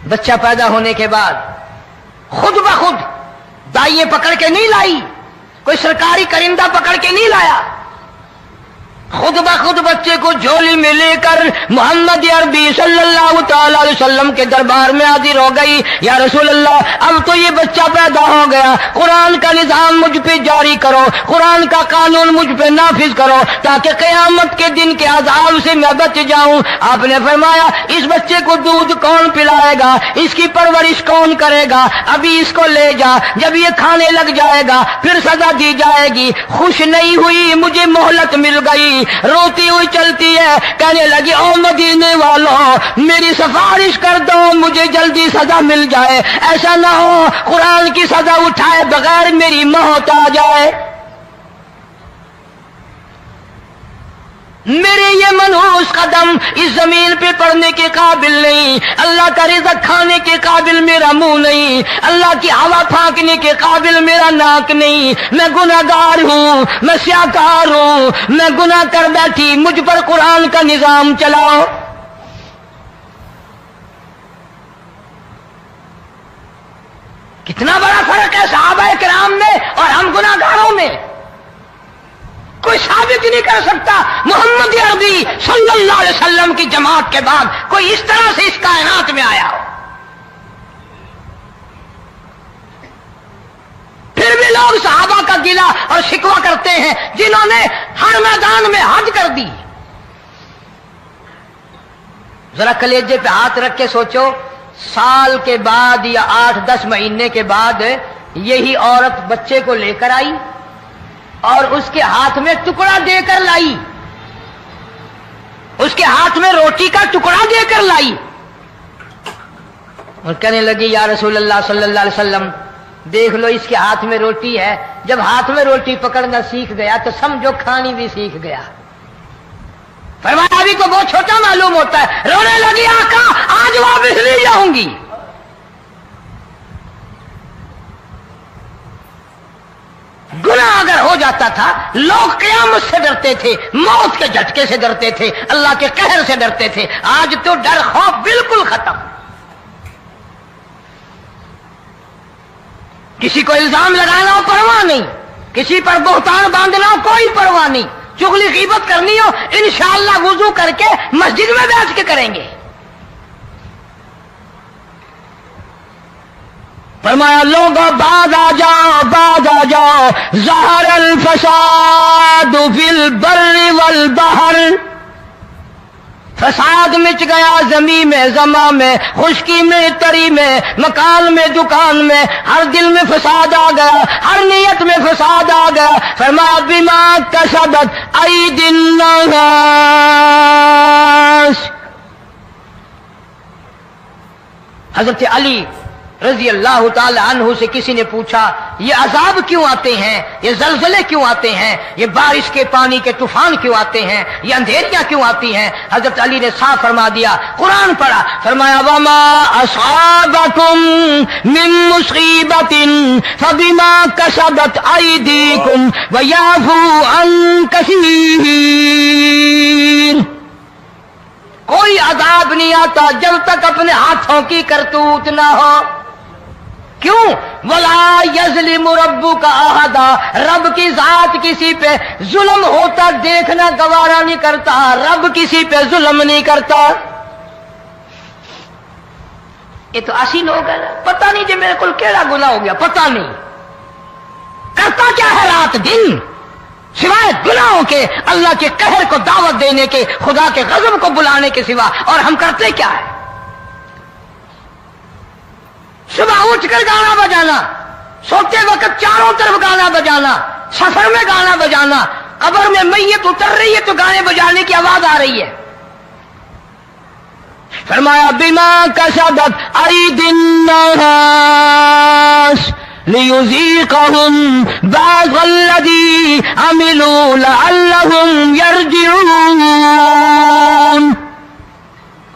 بچہ پیدا ہونے کے بعد خود بخود دائیں پکڑ کے نہیں لائی، کوئی سرکاری کرندہ پکڑ کے نہیں لایا، خود بخود بچے کو جھولی میں لے کر محمد عربی صلی اللہ تعالی علیہ وسلم کے دربار میں حاضر ہو گئی۔ یا رسول اللہ اب تو یہ بچہ پیدا ہو گیا، قرآن کا نظام مجھ پہ جاری کرو، قرآن کا قانون مجھ پہ نافذ کرو تاکہ قیامت کے دن کے عذاب سے میں بچ جاؤں۔ آپ نے فرمایا اس بچے کو دودھ کون پلائے گا، اس کی پرورش کون کرے گا، ابھی اس کو لے جا، جب یہ کھانے لگ جائے گا پھر سزا دی جائے گی۔ خوش نہیں ہوئی، مجھے مہلت مل گئی، روتی ہوئی چلتی ہے، کہنے لگی او مدینے والوں میری سفارش کر دو، مجھے جلدی سزا مل جائے، ایسا نہ ہو قرآن کی سزا اٹھائے بغیر میری موت آ جائے۔ میرے یہ منحوس قدم اس زمین پہ پڑنے کے قابل نہیں، اللہ کا رزق کھانے کے قابل میرا منہ نہیں، اللہ کی ہوا پھانکنے کے قابل میرا ناک نہیں، میں گناہگار ہوں، میں سیاکار ہوں، میں گناہ کر بیٹھی، مجھ پر قرآن کا نظام چلاؤ۔ کتنا بڑا فرق ہے صحابہ کرام میں اور ہم گناہگاروں میں، کوئی ثابت نہیں کر سکتا محمد عربی صلی اللہ علیہ وسلم کی جماعت کے بعد کوئی اس طرح سے اس کائنات میں آیا ہو۔ پھر بھی لوگ صحابہ کا گلہ اور شکوہ کرتے ہیں جنہوں نے ہر میدان میں حج کر دی۔ ذرا کلیجے پہ ہاتھ رکھ کے سوچو، سال کے بعد یا 8-10 مہینے کے بعد یہی عورت بچے کو لے کر آئی اور اس کے ہاتھ میں ٹکڑا دے کر لائی، اس کے ہاتھ میں روٹی کا ٹکڑا دے کر لائی اور کہنے لگی یا رسول اللہ صلی اللہ علیہ وسلم دیکھ لو اس کے ہاتھ میں روٹی ہے، جب ہاتھ میں روٹی پکڑنا سیکھ گیا تو سمجھو کھانی بھی سیکھ گیا۔ فرمایا ابھی تو بہت چھوٹا معلوم ہوتا ہے، رونے لگی آقا آج واپس نہیں جاؤں گی۔ گناہ اگر ہو جاتا تھا لوگ قیامت سے ڈرتے تھے، موت کے جھٹکے سے ڈرتے تھے، اللہ کے قہر سے ڈرتے تھے، آج تو ڈر خوف بالکل ختم۔ کسی کو الزام لگانا ہو پرواہ نہیں، کسی پر بہتان باندھنا ہو کوئی پرواہ نہیں، چغلی غیبت کرنی ہو انشاءاللہ وضو کر کے مسجد میں بیٹھ کے کریں گے۔ فرمایا لوگوں بعد آ جاؤ، بعد آ جاؤ، ظہر الفساد فی البر والبحر، فساد مچ گیا زمین میں، زماں میں، خشکی میں، تری میں، مکان میں، دکان میں، ہر دل میں فساد آ گیا، ہر نیت میں فساد آ گیا۔ فرمایا بما کسبت ایدی الناس، حضرت علی رضی اللہ تعالی عنہ سے کسی نے پوچھا یہ عذاب کیوں آتے ہیں، یہ زلزلے کیوں آتے ہیں، یہ بارش کے پانی کے طوفان کیوں آتے ہیں، یہ اندھیریاں کیوں آتی ہیں؟ حضرت علی نے صاف فرما دیا، قرآن پڑھا، فرمایا وما اصابکم من مصیبت فبما کسبت ایدیکم ویعفو عن کثیر۔ کوئی عذاب نہیں آتا جب تک اپنے ہاتھوں کی کرتوت نہ ہو۔ کیوں؟ وَلَا يَظْلِمُ رَبُّكَ أَحَدًا، رب کی ذات کسی پہ ظلم ہوتا دیکھنا گوارا نہیں کرتا، رب کسی پہ ظلم نہیں کرتا۔ یہ تو اسی لوگ ہے نا، پتہ نہیں جی میرے کو کیڑا گناہ ہو گیا، پتہ نہیں کرتا کیا ہے رات دن سوائے گناہوں کے، اللہ کے قہر کو دعوت دینے کے، خدا کے غضب کو بلانے کے سوا، اور ہم کرتے کیا ہے؟ صبح اٹھ کر گانا بجانا، سوتے وقت چاروں طرف گانا بجانا، سفر میں گانا بجانا، قبر میں میت اتر رہی ہے تو گانے بجانے کی آواز آ رہی ہے۔ فرمایا بما کسبت ایدی الناس لیذیقہم بعض الذی عملوا لعلہم یرجعون۔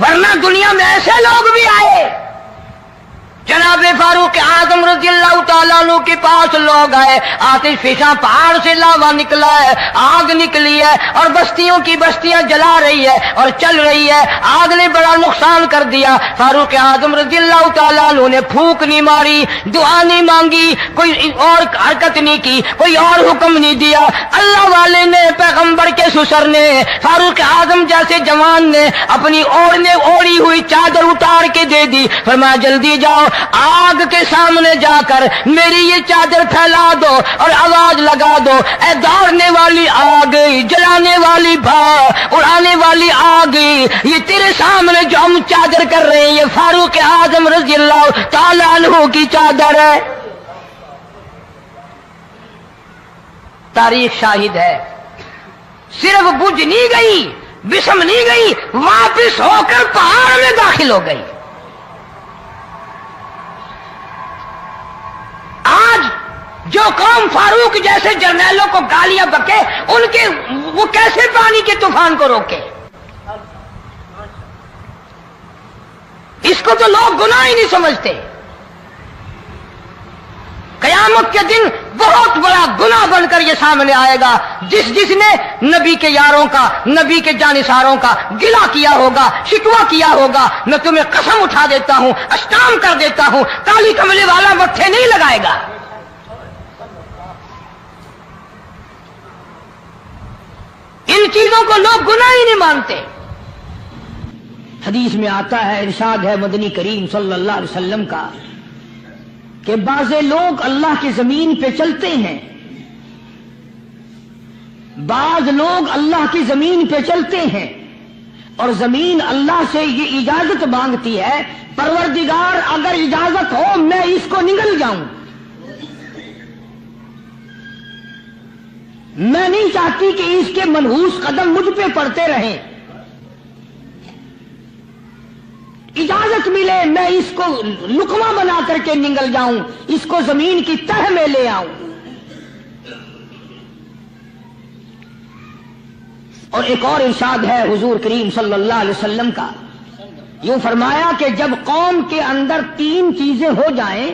ورنہ دنیا میں ایسے لوگ بھی آئے، جناب فاروق اعظم رضی اللہ تعالیٰ عنہ کے پاس لوگ آئے، آتش فشاں پہاڑ سے لاوا نکلا ہے، آگ نکلی ہے اور بستیوں کی بستیاں جلا رہی ہے اور چل رہی ہے، آگ نے بڑا نقصان کر دیا۔ فاروق اعظم رضی اللہ تعالیٰ عنہ نے پھونک نہیں ماری، دعا نہیں مانگی، کوئی اور حرکت نہیں کی، کوئی اور حکم نہیں دیا۔ اللہ والے نے، پیغمبر کے سسر نے، فاروق اعظم جیسے جوان نے اپنی اوڑھی ہوئی چادر اتار کے دے دی، فرمایا جلدی جاؤ، آگ کے سامنے جا کر میری یہ چادر پھیلا دو اور آواز لگا دو، اے دوڑنے والی آگ، جلانے والی اڑانے والی آگ، یہ تیرے سامنے جو ہم چادر کر رہے ہیں یہ فاروق اعظم رضی اللہ تعالیٰ عنہ کی چادر ہے۔ تاریخ شاہد ہے، صرف بجھ نہیں گئی، بسم نہیں گئی، واپس ہو کر پہاڑ میں داخل ہو گئی۔ آج جو قوم فاروق جیسے جرنیلوں کو گالیاں بکے، ان کے وہ کیسے پانی کے طوفان کو روکے؟ اس کو تو لوگ گناہ ہی نہیں سمجھتے۔ قیامت کے دن بہت بڑا گناہ بن کر یہ سامنے آئے گا، جس نے نبی کے یاروں کا، نبی کے جانثاروں کا گلہ کیا ہوگا، شکوہ کیا ہوگا، میں تمہیں قسم اٹھا دیتا ہوں، اشتام کر دیتا ہوں، کالی کملے والا متھے نہیں لگائے گا۔ ان چیزوں کو لوگ گناہ ہی نہیں مانتے۔ حدیث میں آتا ہے، ارشاد ہے مدنی کریم صلی اللہ علیہ وسلم کا کہ بعض لوگ اللہ کی زمین پہ چلتے ہیں، بعض لوگ اللہ کی زمین پہ چلتے ہیں اور زمین اللہ سے یہ اجازت مانگتی ہے، پروردگار اگر اجازت ہو میں اس کو نگل جاؤں، میں نہیں چاہتی کہ اس کے منحوس قدم مجھ پہ پڑتے رہیں، اجازت ملے میں اس کو لقمہ بنا کر کے نگل جاؤں، اس کو زمین کی تہ میں لے آؤں۔ اور ایک اور ارشاد ہے حضور کریم صلی اللہ علیہ وسلم کا، یوں فرمایا کہ جب قوم کے اندر تین چیزیں ہو جائیں،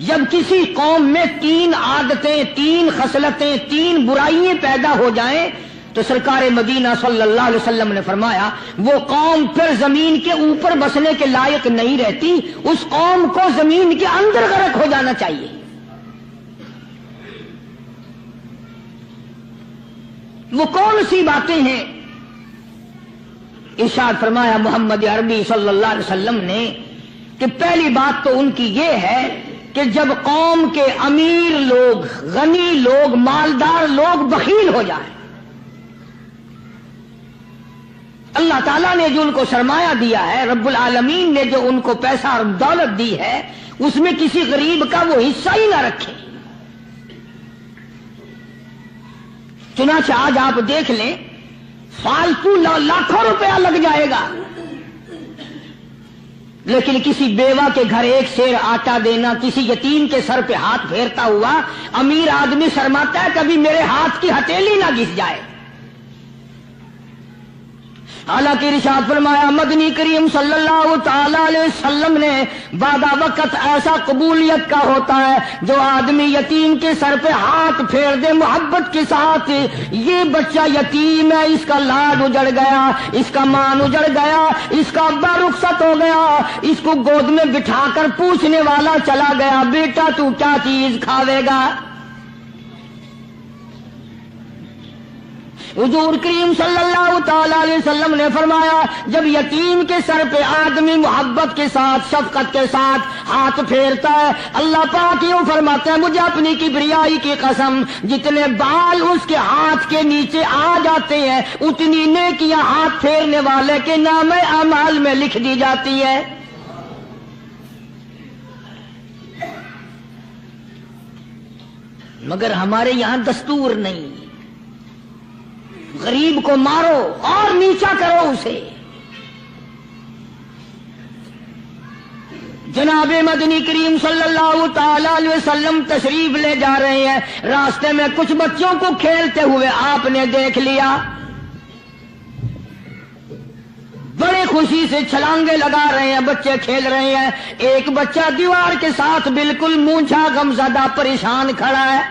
جب کسی قوم میں تین عادتیں، تین خصلتیں، تین برائیاں پیدا ہو جائیں تو سرکار مدینہ صلی اللہ علیہ وسلم نے فرمایا وہ قوم پھر زمین کے اوپر بسنے کے لائق نہیں رہتی، اس قوم کو زمین کے اندر غرق ہو جانا چاہیے۔ وہ کون سی باتیں ہیں؟ ارشاد فرمایا محمد عربی صلی اللہ علیہ وسلم نے کہ پہلی بات تو ان کی یہ ہے کہ جب قوم کے امیر لوگ، غنی لوگ، مالدار لوگ بخیل ہو جائیں، اللہ تعالیٰ نے جو ان کو سرمایہ دیا ہے، رب العالمین نے جو ان کو پیسہ اور دولت دی ہے، اس میں کسی غریب کا وہ حصہ ہی نہ رکھے۔ چنانچہ آج آپ دیکھ لیں، فالتو لاکھوں روپیہ لگ جائے گا، لیکن کسی بیوہ کے گھر ایک سیر آٹا دینا، کسی یتیم کے سر پہ ہاتھ پھیرتا ہوا امیر آدمی شرماتا ہے کبھی میرے ہاتھ کی ہتھیلی نہ گھس جائے۔ حالانکہ ارشاد فرمایا مدنی کریم صلی اللہ تعالی علیہ وسلم نے بعد وقت ایسا قبولیت کا ہوتا ہے جو آدمی یتیم کے سر پہ ہاتھ پھیر دے محبت کے ساتھ، یہ بچہ یتیم ہے، اس کا لاڈ اجڑ گیا، اس کا مان اجڑ گیا، اس کا ابا رخصت ہو گیا، اس کو گود میں بٹھا کر پوچھنے والا چلا گیا بیٹا تو کیا چیز کھاوے گا؟ حضور کریم صلی اللہ تعالی علیہ وسلم نے فرمایا جب یتیم کے سر پہ آدمی محبت کے ساتھ، شفقت کے ساتھ ہاتھ پھیرتا ہے، اللہ پاک یوں فرماتا ہے مجھے اپنی کبریائی کی قسم جتنے بال اس کے ہاتھ کے نیچے آ جاتے ہیں اتنی نیکیاں ہاتھ پھیرنے والے کے نام اعمال میں لکھ دی جاتی ہے۔ مگر ہمارے یہاں دستور نہیں، غریب کو مارو اور نیچا کرو اسے۔ جناب مدنی کریم صلی اللہ تعالی علیہ وسلم تشریف لے جا رہے ہیں، راستے میں کچھ بچوں کو کھیلتے ہوئے آپ نے دیکھ لیا، بڑے خوشی سے چھلانگے لگا رہے ہیں، بچے کھیل رہے ہیں. ایک بچہ دیوار کے ساتھ بالکل مونجھا غمزدہ پریشان کھڑا ہے.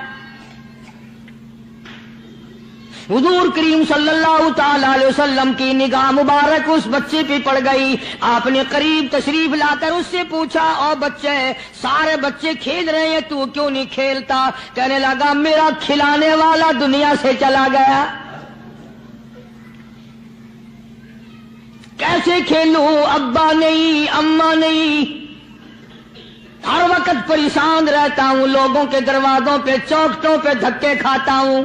حضور کریم صلی اللہ تعالی علیہ وسلم کی نگاہ مبارک اس بچے پہ پڑ گئی. آپ نے قریب تشریف لا کر اس سے پوچھا، او بچے، سارے بچے کھیل رہے ہیں، تو کیوں نہیں کھیلتا؟ کہنے لگا، میرا کھلانے والا دنیا سے چلا گیا، کیسے کھیلوں؟ ابا نہیں، اماں نہیں، ہر وقت پریشان رہتا ہوں، لوگوں کے دروازوں پہ چوکھٹوں پہ دھکے کھاتا ہوں.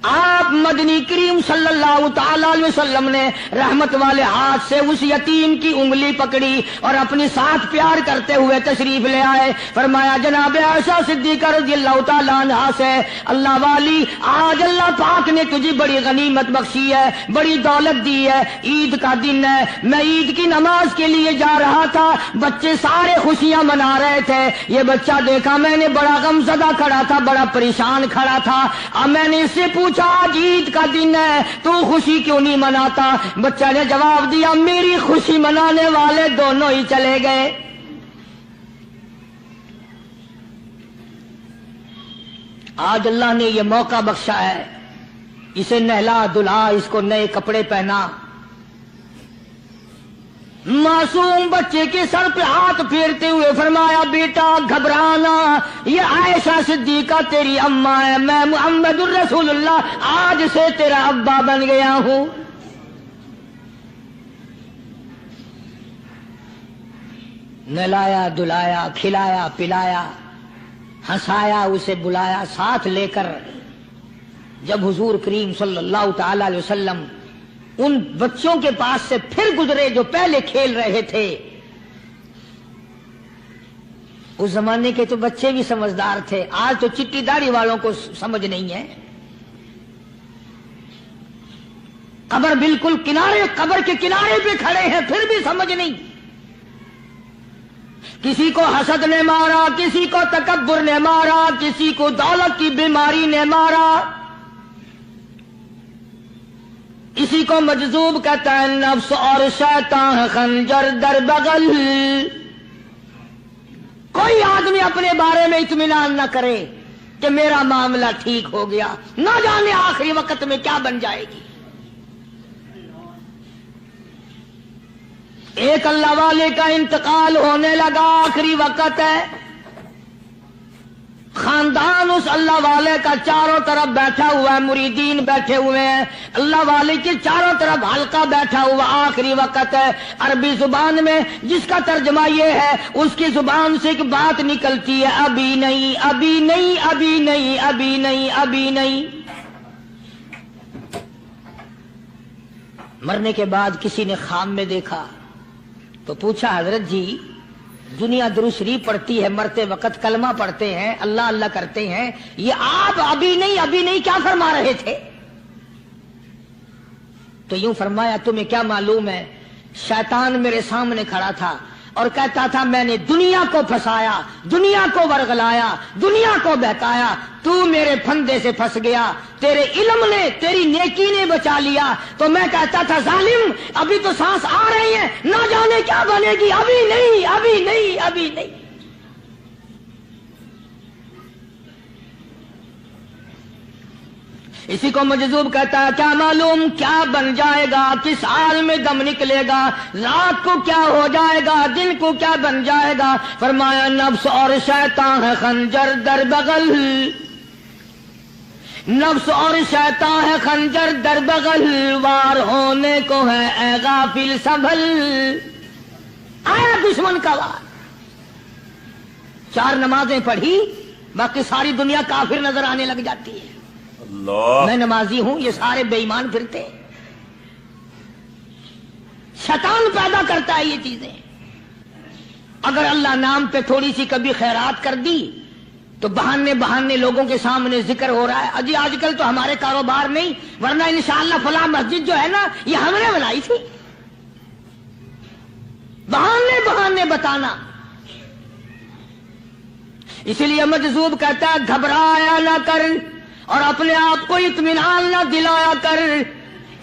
آپ مدنی کریم صلی اللہ تعالی علیہ وسلم نے رحمت والے ہاتھ سے اس یتیم کی انگلی پکڑی اور اپنی ساتھ پیار کرتے ہوئے تشریف لے آئے. فرمایا، جناب عائشہ صدیقہ رضی اللہ تعالی عنہا سے، اللہ والی، آج اللہ پاک نے تجھے بڑی غنیمت بخشی ہے، بڑی دولت دی ہے، عید کا دن ہے، میں عید کی نماز کے لیے جا رہا تھا، بچے سارے خوشیاں منا رہے تھے، یہ بچہ دیکھا میں نے بڑا غمزدہ کھڑا تھا، بڑا پریشان کھڑا تھا. اب میں نے اس سے پوچھا، آج عید کا دن ہے، تو خوشی کیوں نہیں مناتا؟ بچہ نے جواب دیا، میری خوشی منانے والے دونوں ہی چلے گئے. آج اللہ نے یہ موقع بخشا ہے، اسے نہلا دھلا، اس کو نئے کپڑے پہنا. معصوم بچے کے سر پہ ہاتھ پھیرتے ہوئے فرمایا، بیٹا گھبرانا، یہ عائشہ صدیقہ تیری اماں ہے، میں محمد الرسول اللہ آج سے تیرا ابا بن گیا ہوں. نلایا دلایا، کھلایا پلایا، ہنسایا، اسے بلایا ساتھ لے کر. جب حضور کریم صلی اللہ تعالی علیہ وسلم ان بچوں کے پاس سے پھر گزرے جو پہلے کھیل رہے تھے، اس زمانے کے تو بچے بھی سمجھدار تھے، آج تو چٹی داڑھی والوں کو سمجھ نہیں ہے. قبر بالکل کنارے، قبر کے کنارے پہ کھڑے ہیں، پھر بھی سمجھ نہیں. کسی کو حسد نے مارا، کسی کو تکبر نے مارا، کسی کو دولت کی بیماری نے مارا، اسی کو مجذوب کہتا ہے. نفس اور شیطان خنجر در بغل. کوئی آدمی اپنے بارے میں اطمینان نہ کرے کہ میرا معاملہ ٹھیک ہو گیا، نہ جانے آخری وقت میں کیا بن جائے گی. ایک اللہ والے کا انتقال ہونے لگا، آخری وقت ہے. خاندان اس اللہ والے کا چاروں طرف بیٹھا ہوا ہے، مریدین بیٹھے ہوئے ہیں، اللہ والے کے چاروں طرف حلقہ بیٹھا ہوا، آخری وقت ہے. عربی زبان میں جس کا ترجمہ یہ ہے، اس کی زبان سے ایک بات نکلتی ہے، ابھی نہیں، ابھی نہیں، ابھی نہیں، ابھی نہیں، ابھی نہیں. مرنے کے بعد کسی نے خواب میں دیکھا تو پوچھا، حضرت جی دنیا درود شریف پڑھتی ہے، مرتے وقت کلمہ پڑھتے ہیں، اللہ اللہ کرتے ہیں، یہ آپ ابھی نہیں ابھی نہیں کیا فرما رہے تھے؟ تو یوں فرمایا، تمہیں کیا معلوم ہے، شیطان میرے سامنے کھڑا تھا اور کہتا تھا، میں نے دنیا کو پھنسایا، دنیا کو ورغلایا، دنیا کو بہکایا، تو میرے پھندے سے پھنس گیا، تیرے علم نے، تیری نیکی نے بچا لیا. تو میں کہتا تھا، ظالم ابھی تو سانس آ رہی ہے، نہ جانے کیا بنے گی، ابھی نہیں، ابھی نہیں، ابھی نہیں. اسی کو مجذوب کہتا ہے، کیا معلوم کیا بن جائے گا، کس حال میں دم نکلے گا، رات کو کیا ہو جائے گا، دن کو کیا بن جائے گا. فرمایا، نفس اور شیطان ہے خنجر در بغل. نفس اور شیطان ہے خنجر در بغل، وار ہونے کو ہے اے غافل سنبھل. آیا دشمن کا وار. 4 نمازیں پڑھی، باقی ساری دنیا کافر نظر آنے لگ جاتی ہے. اللہ، میں نمازی ہوں، یہ سارے بے ایمان پھرتے. شیطان پیدا کرتا ہے یہ چیزیں. اگر اللہ نام پہ تھوڑی سی کبھی خیرات کر دی تو بہانے لوگوں کے سامنے ذکر ہو رہا ہے، اجی آج کل تو ہمارے کاروبار نہیں، ورنہ انشاءاللہ فلاں مسجد جو ہے نا یہ ہم نے بنائی تھی. بہانے بتانا. اسی لیے مجذوب کہتا ہے، گھبرایا نہ کر اور اپنے آپ کو اطمینان نہ دلایا کر.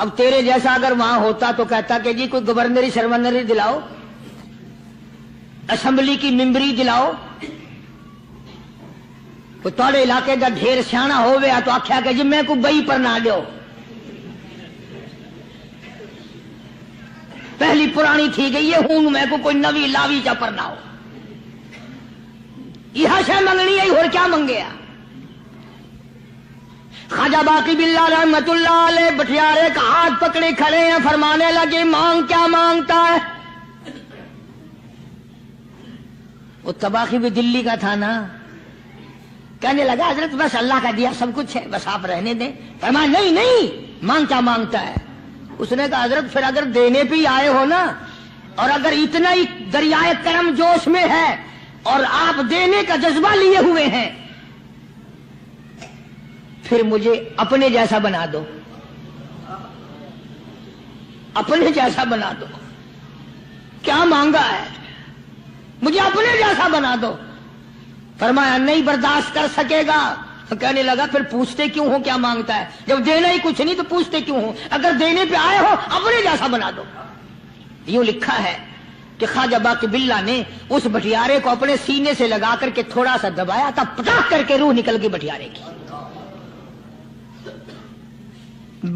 اب تیرے جیسا اگر وہاں ہوتا تو کہتا کہ جی کوئی گورنری شرمنری دلاؤ، اسمبلی کی ممبری دلاؤ، کوئی تھوڑے علاقے کا ڈھیر سیاح ہویا تو آخیا کہ جی میں کو بئی پر نہ دیو، پہلی پرانی تھی گئی ہے ہوں میں کو کوئی نوی لاوی چا پر نہ ہو، یہ شے منگنی ہے اور کیا منگیا۔ خواجہ باقی باللہ رحمت اللہ علیہ بٹیارے کا ہاتھ پکڑے کھڑے ہیں، فرمانے لگے مانگ کیا مانگتا ہے؟ وہ تباخی بھی دلی کا تھا نا، کہنے لگا حضرت بس اللہ کا دیا سب کچھ ہے، بس آپ رہنے دیں۔ فرمایا نہیں نہیں، مانگ کیا مانگتا ہے؟ اس نے کہا حضرت پھر اگر دینے پہ ہی آئے ہو نا، اور اگر اتنا ہی دریائے کرم جوش میں ہے اور آپ دینے کا جذبہ لیے ہوئے ہیں، پھر مجھے اپنے جیسا بنا دو، اپنے جیسا بنا دو۔ کیا مانگا ہے؟ مجھے اپنے جیسا بنا دو۔ فرمایا نہیں برداشت کر سکے گا۔ کہنے لگا پھر پوچھتے کیوں ہو کیا مانگتا ہے؟ جب دینا ہی کچھ نہیں تو پوچھتے کیوں ہو؟ اگر دینے پہ آئے ہو اپنے جیسا بنا دو۔ یوں لکھا ہے کہ خواجہ باقی باللہ نے اس بٹیارے کو اپنے سینے سے لگا کر کے تھوڑا سا دبایا تھا، پٹاخ کر کے روح نکل گئی بٹیارے کی۔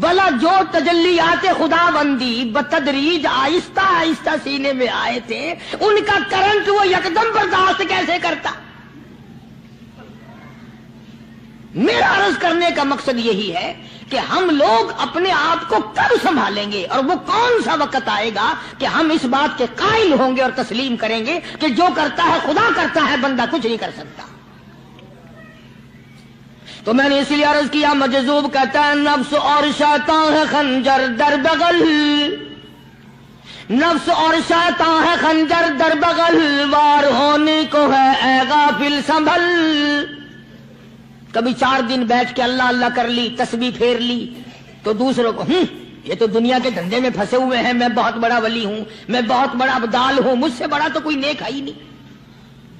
بلا جو تجلیات خدا بندی بتدریج آہستہ آہستہ سینے میں آئے تھے، ان کا کرنٹ وہ یکدم برداشت کیسے کرتا؟ میرا عرض کرنے کا مقصد یہی ہے کہ ہم لوگ اپنے آپ کو کب سنبھالیں گے، اور وہ کون سا وقت آئے گا کہ ہم اس بات کے قائل ہوں گے اور تسلیم کریں گے کہ جو کرتا ہے خدا کرتا ہے، بندہ کچھ نہیں کر سکتا۔ تو میں نے اس لیے عرض کیا، مجذوب کہتا ہے نفس اور شیطان ہے خنجر در بغل، نفس اور شیطان ہے خنجر در بغل، وار ہونے کو ہے اے غافل سنبھل۔ کبھی 4 دن بیٹھ کے اللہ اللہ کر لی، تسبیح پھیر لی، تو دوسروں کو یہ تو دنیا کے دھندے میں پھنسے ہوئے ہیں، میں بہت بڑا ولی ہوں، میں بہت بڑا ابدال ہوں، مجھ سے بڑا تو کوئی نیک ہے ہی نہیں۔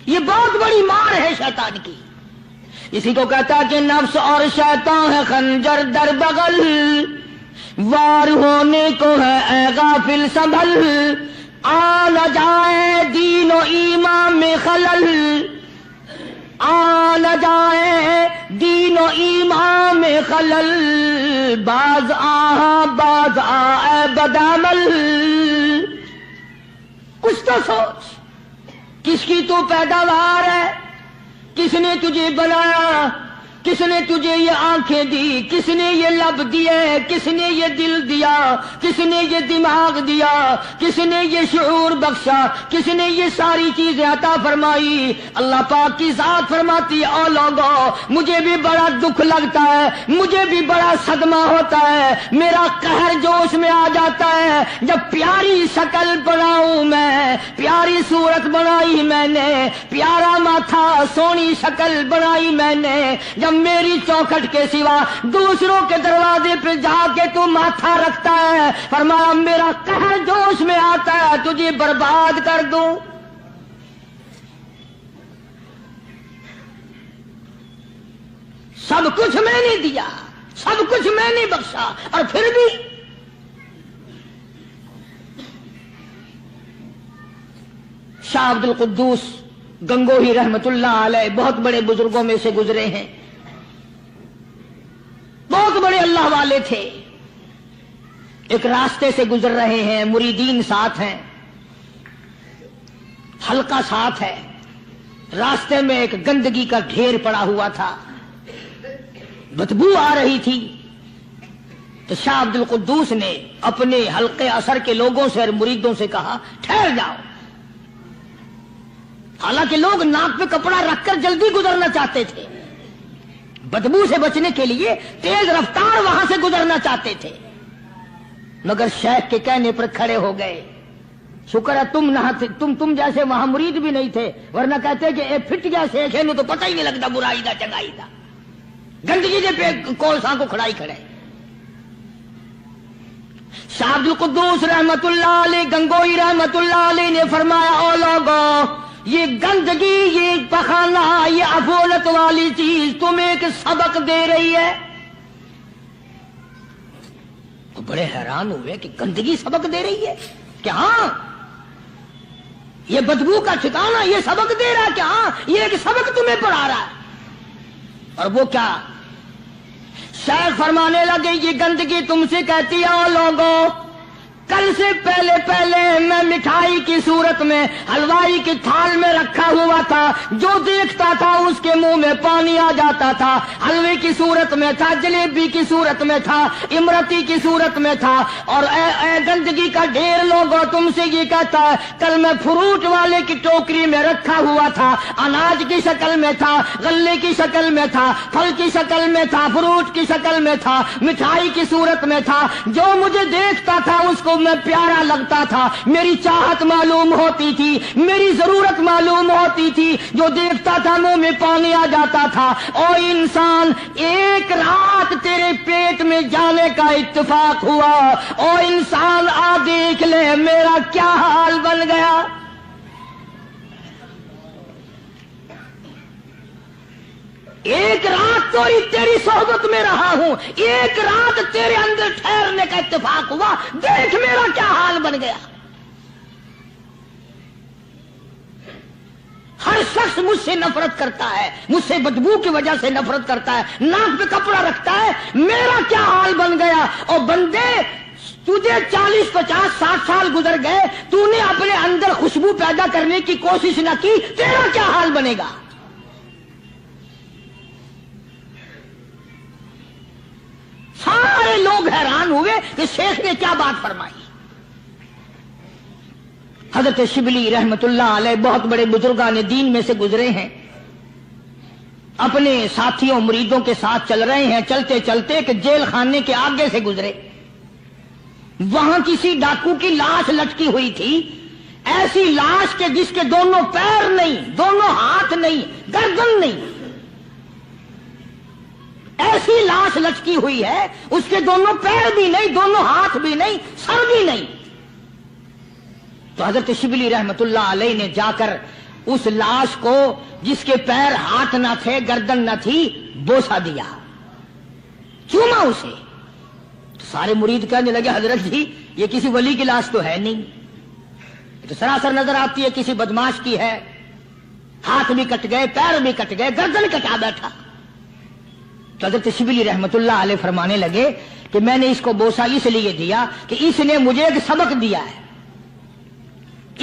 یہ بہت بڑی مار ہے شیطان کی۔ اسی کو کہتا کہ نفس اور شیطان ہے خنجر در بغل، وار ہونے کو ہے اے غافل سنبھل، آ نہ جائے دین و ایمان میں خلل، آ نہ جائے دین و ایمان میں خلل، باز باز اے بدعمل۔ کچھ تو سوچ، کس کی تو پیداوار ہے، کس نے تجھے بنایا، کس نے تجھے یہ آنکھیں دی، کس نے یہ لب دیے، کس نے یہ دل دیا، کس نے یہ دماغ دیا، کس نے یہ شعور بخشا، کس نے یہ ساری چیزیں عطا فرمائی؟ اللہ پاک کی ذات فرماتی ہے او لوگو مجھے بھی بڑا دکھ لگتا ہے، مجھے بھی بڑا صدمہ ہوتا ہے، میرا قہر جوش میں آ جاتا ہے جب پیاری شکل بناؤں میں، پیاری صورت بنائی میں نے، پیارا ماتھا سونی شکل بنائی میں نے، جب میری چوکھٹ کے سوا دوسروں کے دروازے پہ جا کے تو ماتھا رکھتا ہے، فرمایا میرا قہر جوش میں آتا ہے تجھے برباد کر دوں۔ سب کچھ میں نے دیا، سب کچھ میں نے بخشا، اور پھر بھی شاہ عبد القدوس گنگوہی رحمت اللہ علیہ بہت بڑے بزرگوں میں سے گزرے ہیں، بہت بڑے اللہ والے تھے۔ ایک راستے سے گزر رہے ہیں، مریدین ساتھ ہیں، حلقہ ساتھ ہے، راستے میں ایک گندگی کا ڈھیر پڑا ہوا تھا، بدبو آ رہی تھی، تو شاہ عبد القدوس نے اپنے حلقے اثر کے لوگوں سے اور مریدوں سے کہا ٹھہر جاؤ۔ حالانکہ لوگ ناک پہ کپڑا رکھ کر جلدی گزرنا چاہتے تھے، بدبو سے بچنے کے لیے تیز رفتار وہاں سے گزرنا چاہتے تھے، مگر شیخ کے کہنے پر کھڑے ہو گئے۔ شکر ہے تم نہ تم جیسے وہاں مرید بھی نہیں تھے، ورنہ کہتے کہ اے پھٹ گیا شیخ ہے نو تو پتہ ہی نہیں لگتا برائی دا چنگائی دا، گندگی دے پہ کولساں کو کھڑائی کھڑے۔ شاہ عبد القدوس رحمت اللہ علیہ گنگوئی رحمت اللہ علیہ نے فرمایا او لوگو یہ گندگی، یہ پخانہ، یہ افولت والی چیز تمہیں ایک سبق دے رہی ہے۔ بڑے حیران ہوئے کہ گندگی سبق دے رہی ہے کہ ہاں یہ بدبو کا ٹھکانہ یہ سبق دے رہا ہے کہ ہاں یہ ایک سبق تمہیں پڑھا رہا ہے۔ اور وہ کیا؟ شیخ فرمانے لگے یہ گندگی تم سے کہتی ہے او لوگوں، کل سے پہلے میں مٹھائی کی صورت میں حلوائی کی تھال میں رکھا ہوا تھا، جو دیکھتا تھا اس کے منہ میں پانی آ جاتا تھا، حلوے کی صورت میں تھا، جلیبی کی صورت میں تھا، امرتی کی صورت میں تھا، اور اے گندگی کا ڈھیر لوگوں تم سے یہ کہتا ہے کل میں فروٹ والے کی ٹوکری میں رکھا ہوا تھا، اناج کی شکل میں تھا، غلے کی شکل میں تھا، پھل کی شکل میں تھا، فروٹ کی شکل میں تھا، مٹھائی کی صورت میں تھا، جو مجھے دیکھتا تھا اس کو میں پیارا لگتا تھا، میری چاہت معلوم ہوتی تھی، میری ضرورت معلوم ہوتی تھی، جو دیکھتا تھا منہ میں پانی آ جاتا تھا۔ او انسان، ایک رات تیرے پیٹ میں جانے کا اتفاق ہوا، او انسان آ دیکھ لے میرا کیا حال بن گیا۔ ایک رات تو تیری صحبت میں رہا ہوں، ایک رات تیرے اندر ٹھہرنے کا اتفاق ہوا، دیکھ میرا کیا حال بن گیا۔ ہر شخص مجھ سے نفرت کرتا ہے، مجھ سے بدبو کی وجہ سے نفرت کرتا ہے، ناک پہ کپڑا رکھتا ہے، میرا کیا حال بن گیا۔ اور بندے تجھے 40 50 60 سال گزر گئے، تو نے اپنے اندر خوشبو پیدا کرنے کی کوشش نہ کی، تیرا کیا حال بنے گا۔ سارے لوگ حیران ہوئے کہ شیخ نے کیا بات فرمائی۔ حضرت شبلی رحمت اللہ علیہ بہت بڑے بزرگان دین میں سے گزرے ہیں، اپنے ساتھیوں مریدوں کے ساتھ چل رہے ہیں، چلتے چلتے کہ جیل خانے کے آگے سے گزرے، وہاں کسی ڈاکو کی لاش لٹکی ہوئی تھی، ایسی لاش کہ جس کے دونوں پیر نہیں، دونوں ہاتھ نہیں، گردن نہیں، ایسی لاش لٹکی ہوئی ہے، اس کے دونوں پیر بھی نہیں، دونوں ہاتھ بھی نہیں، سر بھی نہیں۔ تو حضرت شبلی رحمت اللہ علیہ نے جا کر اس لاش کو جس کے پیر ہاتھ نہ تھے، گردن نہ تھی، بوسا دیا، چوما اسے۔ تو سارے مرید کہنے لگے حضرت جی یہ کسی ولی کی لاش تو ہے نہیں، یہ تو سراسر نظر آتی ہے کسی بدماش کی ہے، ہاتھ بھی کٹ گئے، پیر بھی کٹ گئے، گردن کٹا بیٹھا۔ تو حضرت شبلی رحمت اللہ علیہ فرمانے لگے کہ میں نے اس کو بوسا اس لیے دیا کہ اس نے مجھے ایک سبق دیا ہے،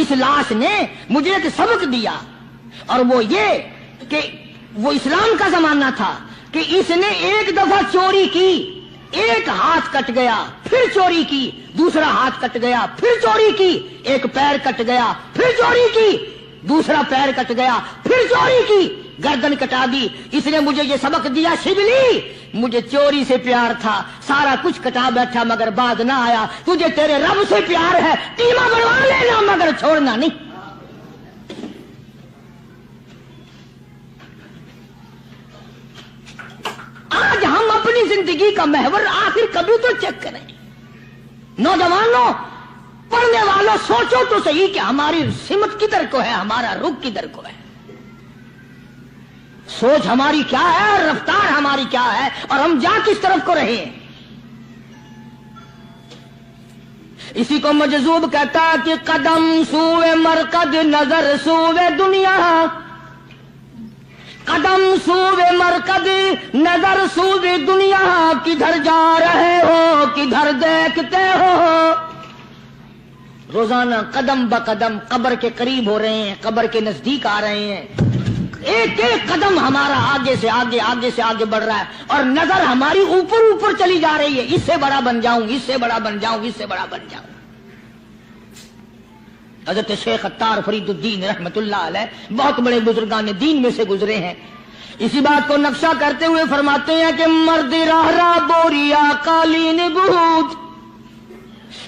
اس لاش نے مجھے ایک سبق دیا، اور وہ یہ کہ وہ اسلام کا زمانہ تھا کہ اس نے ایک دفعہ چوری کی، ایک ہاتھ کٹ گیا، پھر چوری کی، دوسرا ہاتھ کٹ گیا، پھر چوری کی، ایک پیر کٹ گیا، پھر چوری کی، دوسرا پیر کٹ گیا، پھر چوری کی، گردن کٹا دی۔ اس نے مجھے یہ سبق دیا شبلی مجھے چوری سے پیار تھا، سارا کچھ کٹا بیٹھا مگر بعد نہ آیا، تجھے تیرے رب سے پیار ہے، ٹیما بنوا لینا مگر چھوڑنا نہیں۔ آج ہم اپنی زندگی کا محور آخر کبھی تو چیک کریں۔ نوجوانوں، پڑھنے والوں، سوچو تو صحیح کہ ہماری سمت کدھر کو ہے، ہمارا رخ کدھر کو ہے، سوچ ہماری کیا ہے، رفتار ہماری کیا ہے، اور ہم جا کس طرف کو رہے ہیں۔ اسی کو مجذوب کہتا ہے کہ قدم سوئے مرکز، نظر سوئے دنیا، قدم سوئے مرکز، نظر سوئے دنیا، کدھر جا رہے ہو کدھر دیکھتے ہو۔ روزانہ قدم بقدم قبر کے قریب ہو رہے ہیں، قبر کے نزدیک آ رہے ہیں، ایک ایک قدم ہمارا آگے سے آگے، آگے سے آگے بڑھ رہا ہے، اور نظر ہماری اوپر اوپر چلی جا رہی ہے، اس سے بڑا بن جاؤں، اس سے بڑا بن جاؤں، اس سے بڑا بن جاؤں۔ حضرت شیخ عطار فرید الدین رحمت اللہ علیہ بہت بڑے بزرگان دین میں سے گزرے ہیں، اسی بات کو نقشہ کرتے ہوئے فرماتے ہیں کہ مرد راہ راہ بوریا قالین بود،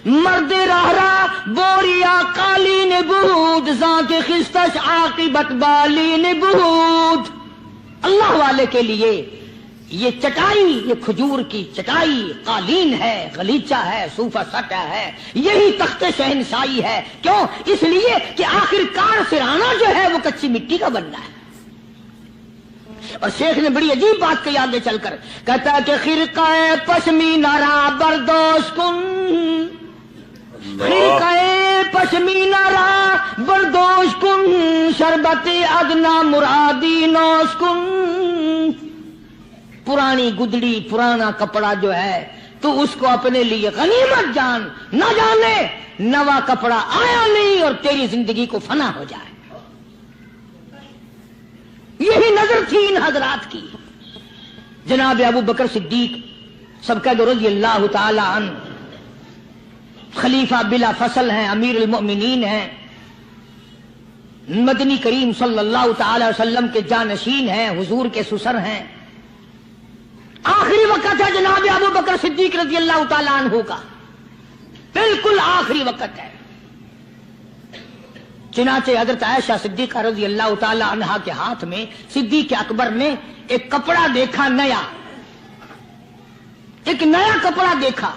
مرد راہ راہ بوریا قالین بود، ذات خستش عاقبت بالین بود۔ اللہ والے کے لیے یہ چٹائی، یہ کھجور کی چٹائی، قالین ہے، غلیچہ ہے، صوفہ سٹا ہے، یہی تخت شہنشاہی ہے۔ کیوں؟ اس لیے کہ آخر کار سرانا جو ہے وہ کچی مٹی کا بننا ہے، اور شیخ نے بڑی عجیب بات کہی آگے چل کر، کہتا ہے کہ خرقہ پشمینہ را بردوش کن، خرقہ پشمینہ را بردوش کن، شربت ادنا مرادی نوش کن۔ پرانی گدڑی، پرانا کپڑا جو ہے تو اس کو اپنے لیے غنیمت جان، نہ جانے نوا کپڑا آیا نہیں اور تیری زندگی کو فنا ہو جائے۔ یہی نظر تھی ان حضرات کی۔ جناب ابو بکر صدیق سبقت رضی اللہ تعالی عنہ خلیفہ بلا فصل ہیں، امیر المؤمنین ہیں، مدنی کریم صلی اللہ تعالی وسلم کے جانشین ہیں، حضور کے سسر ہیں۔ آخری وقت ہے جناب ابو بکر صدیق رضی اللہ تعالی عنہ کا، بالکل آخری وقت ہے۔ چنانچہ حضرت عائشہ صدیقہ رضی اللہ تعالی عنہا کے ہاتھ میں صدیق اکبر نے ایک کپڑا دیکھا، نیا، ایک نیا کپڑا دیکھا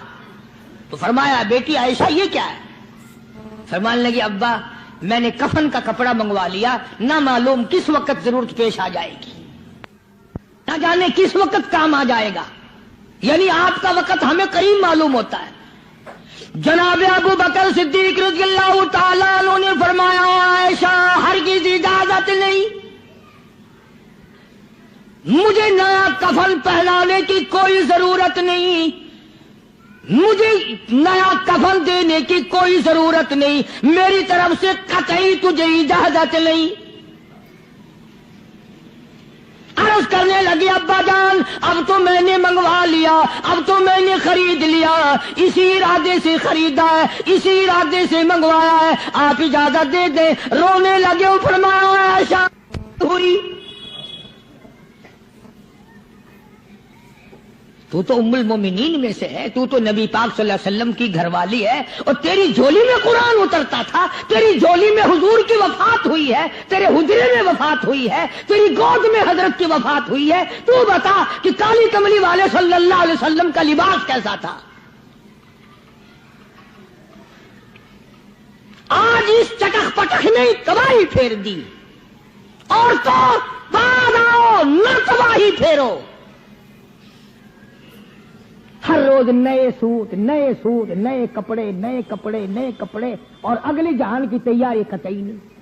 تو فرمایا بیٹی عائشہ یہ کیا ہے؟ فرمانے لگی ابا میں نے کفن کا کپڑا منگوا لیا، نہ معلوم کس وقت ضرورت پیش آ جائے گی، نہ جانے کس وقت کام آ جائے گا، یعنی آپ کا وقت ہمیں قریب معلوم ہوتا ہے۔ جناب ابو بکر صدیق رضی اللہ تعالیٰ عنہ نے فرمایا عائشہ ہرگز اجازت نہیں، مجھے نیا کفن پہنانے کی کوئی ضرورت نہیں، مجھے نیا کفن دینے کی کوئی ضرورت نہیں، میری طرف سے قطعی تجھے اجازت نہیں۔ عرض کرنے لگی ابا جان اب تو میں نے منگوا لیا، اب تو میں نے خرید لیا، اسی ارادے سے خریدا ہے، اسی ارادے سے منگوایا ہے، آپ اجازت دے دیں۔ رونے لگے، فرمایا عائشہ ہوئی تو ام المومنین میں سے ہے، تو نبی پاک صلی اللہ علیہ وسلم کی گھر والی ہے، اور تیری جھولی میں قرآن اترتا تھا، تیری جھولی میں حضور کی وفات ہوئی ہے، تیرے حجرے میں وفات ہوئی ہے، تیری گود میں حضرت کی وفات ہوئی ہے، تو بتا کہ کالی کملی والے صلی اللہ علیہ وسلم کا لباس کیسا تھا؟ آج اس چٹخ پٹخ نے تباہی پھیر دی، اور تو بعد آؤ نہ تباہی پھیرو۔ ہر روز نئے سوٹ، نئے سوٹ، نئے کپڑے، نئے کپڑے، نئے کپڑے، اور اگلے جہان کی تیاری قطعی نہیں۔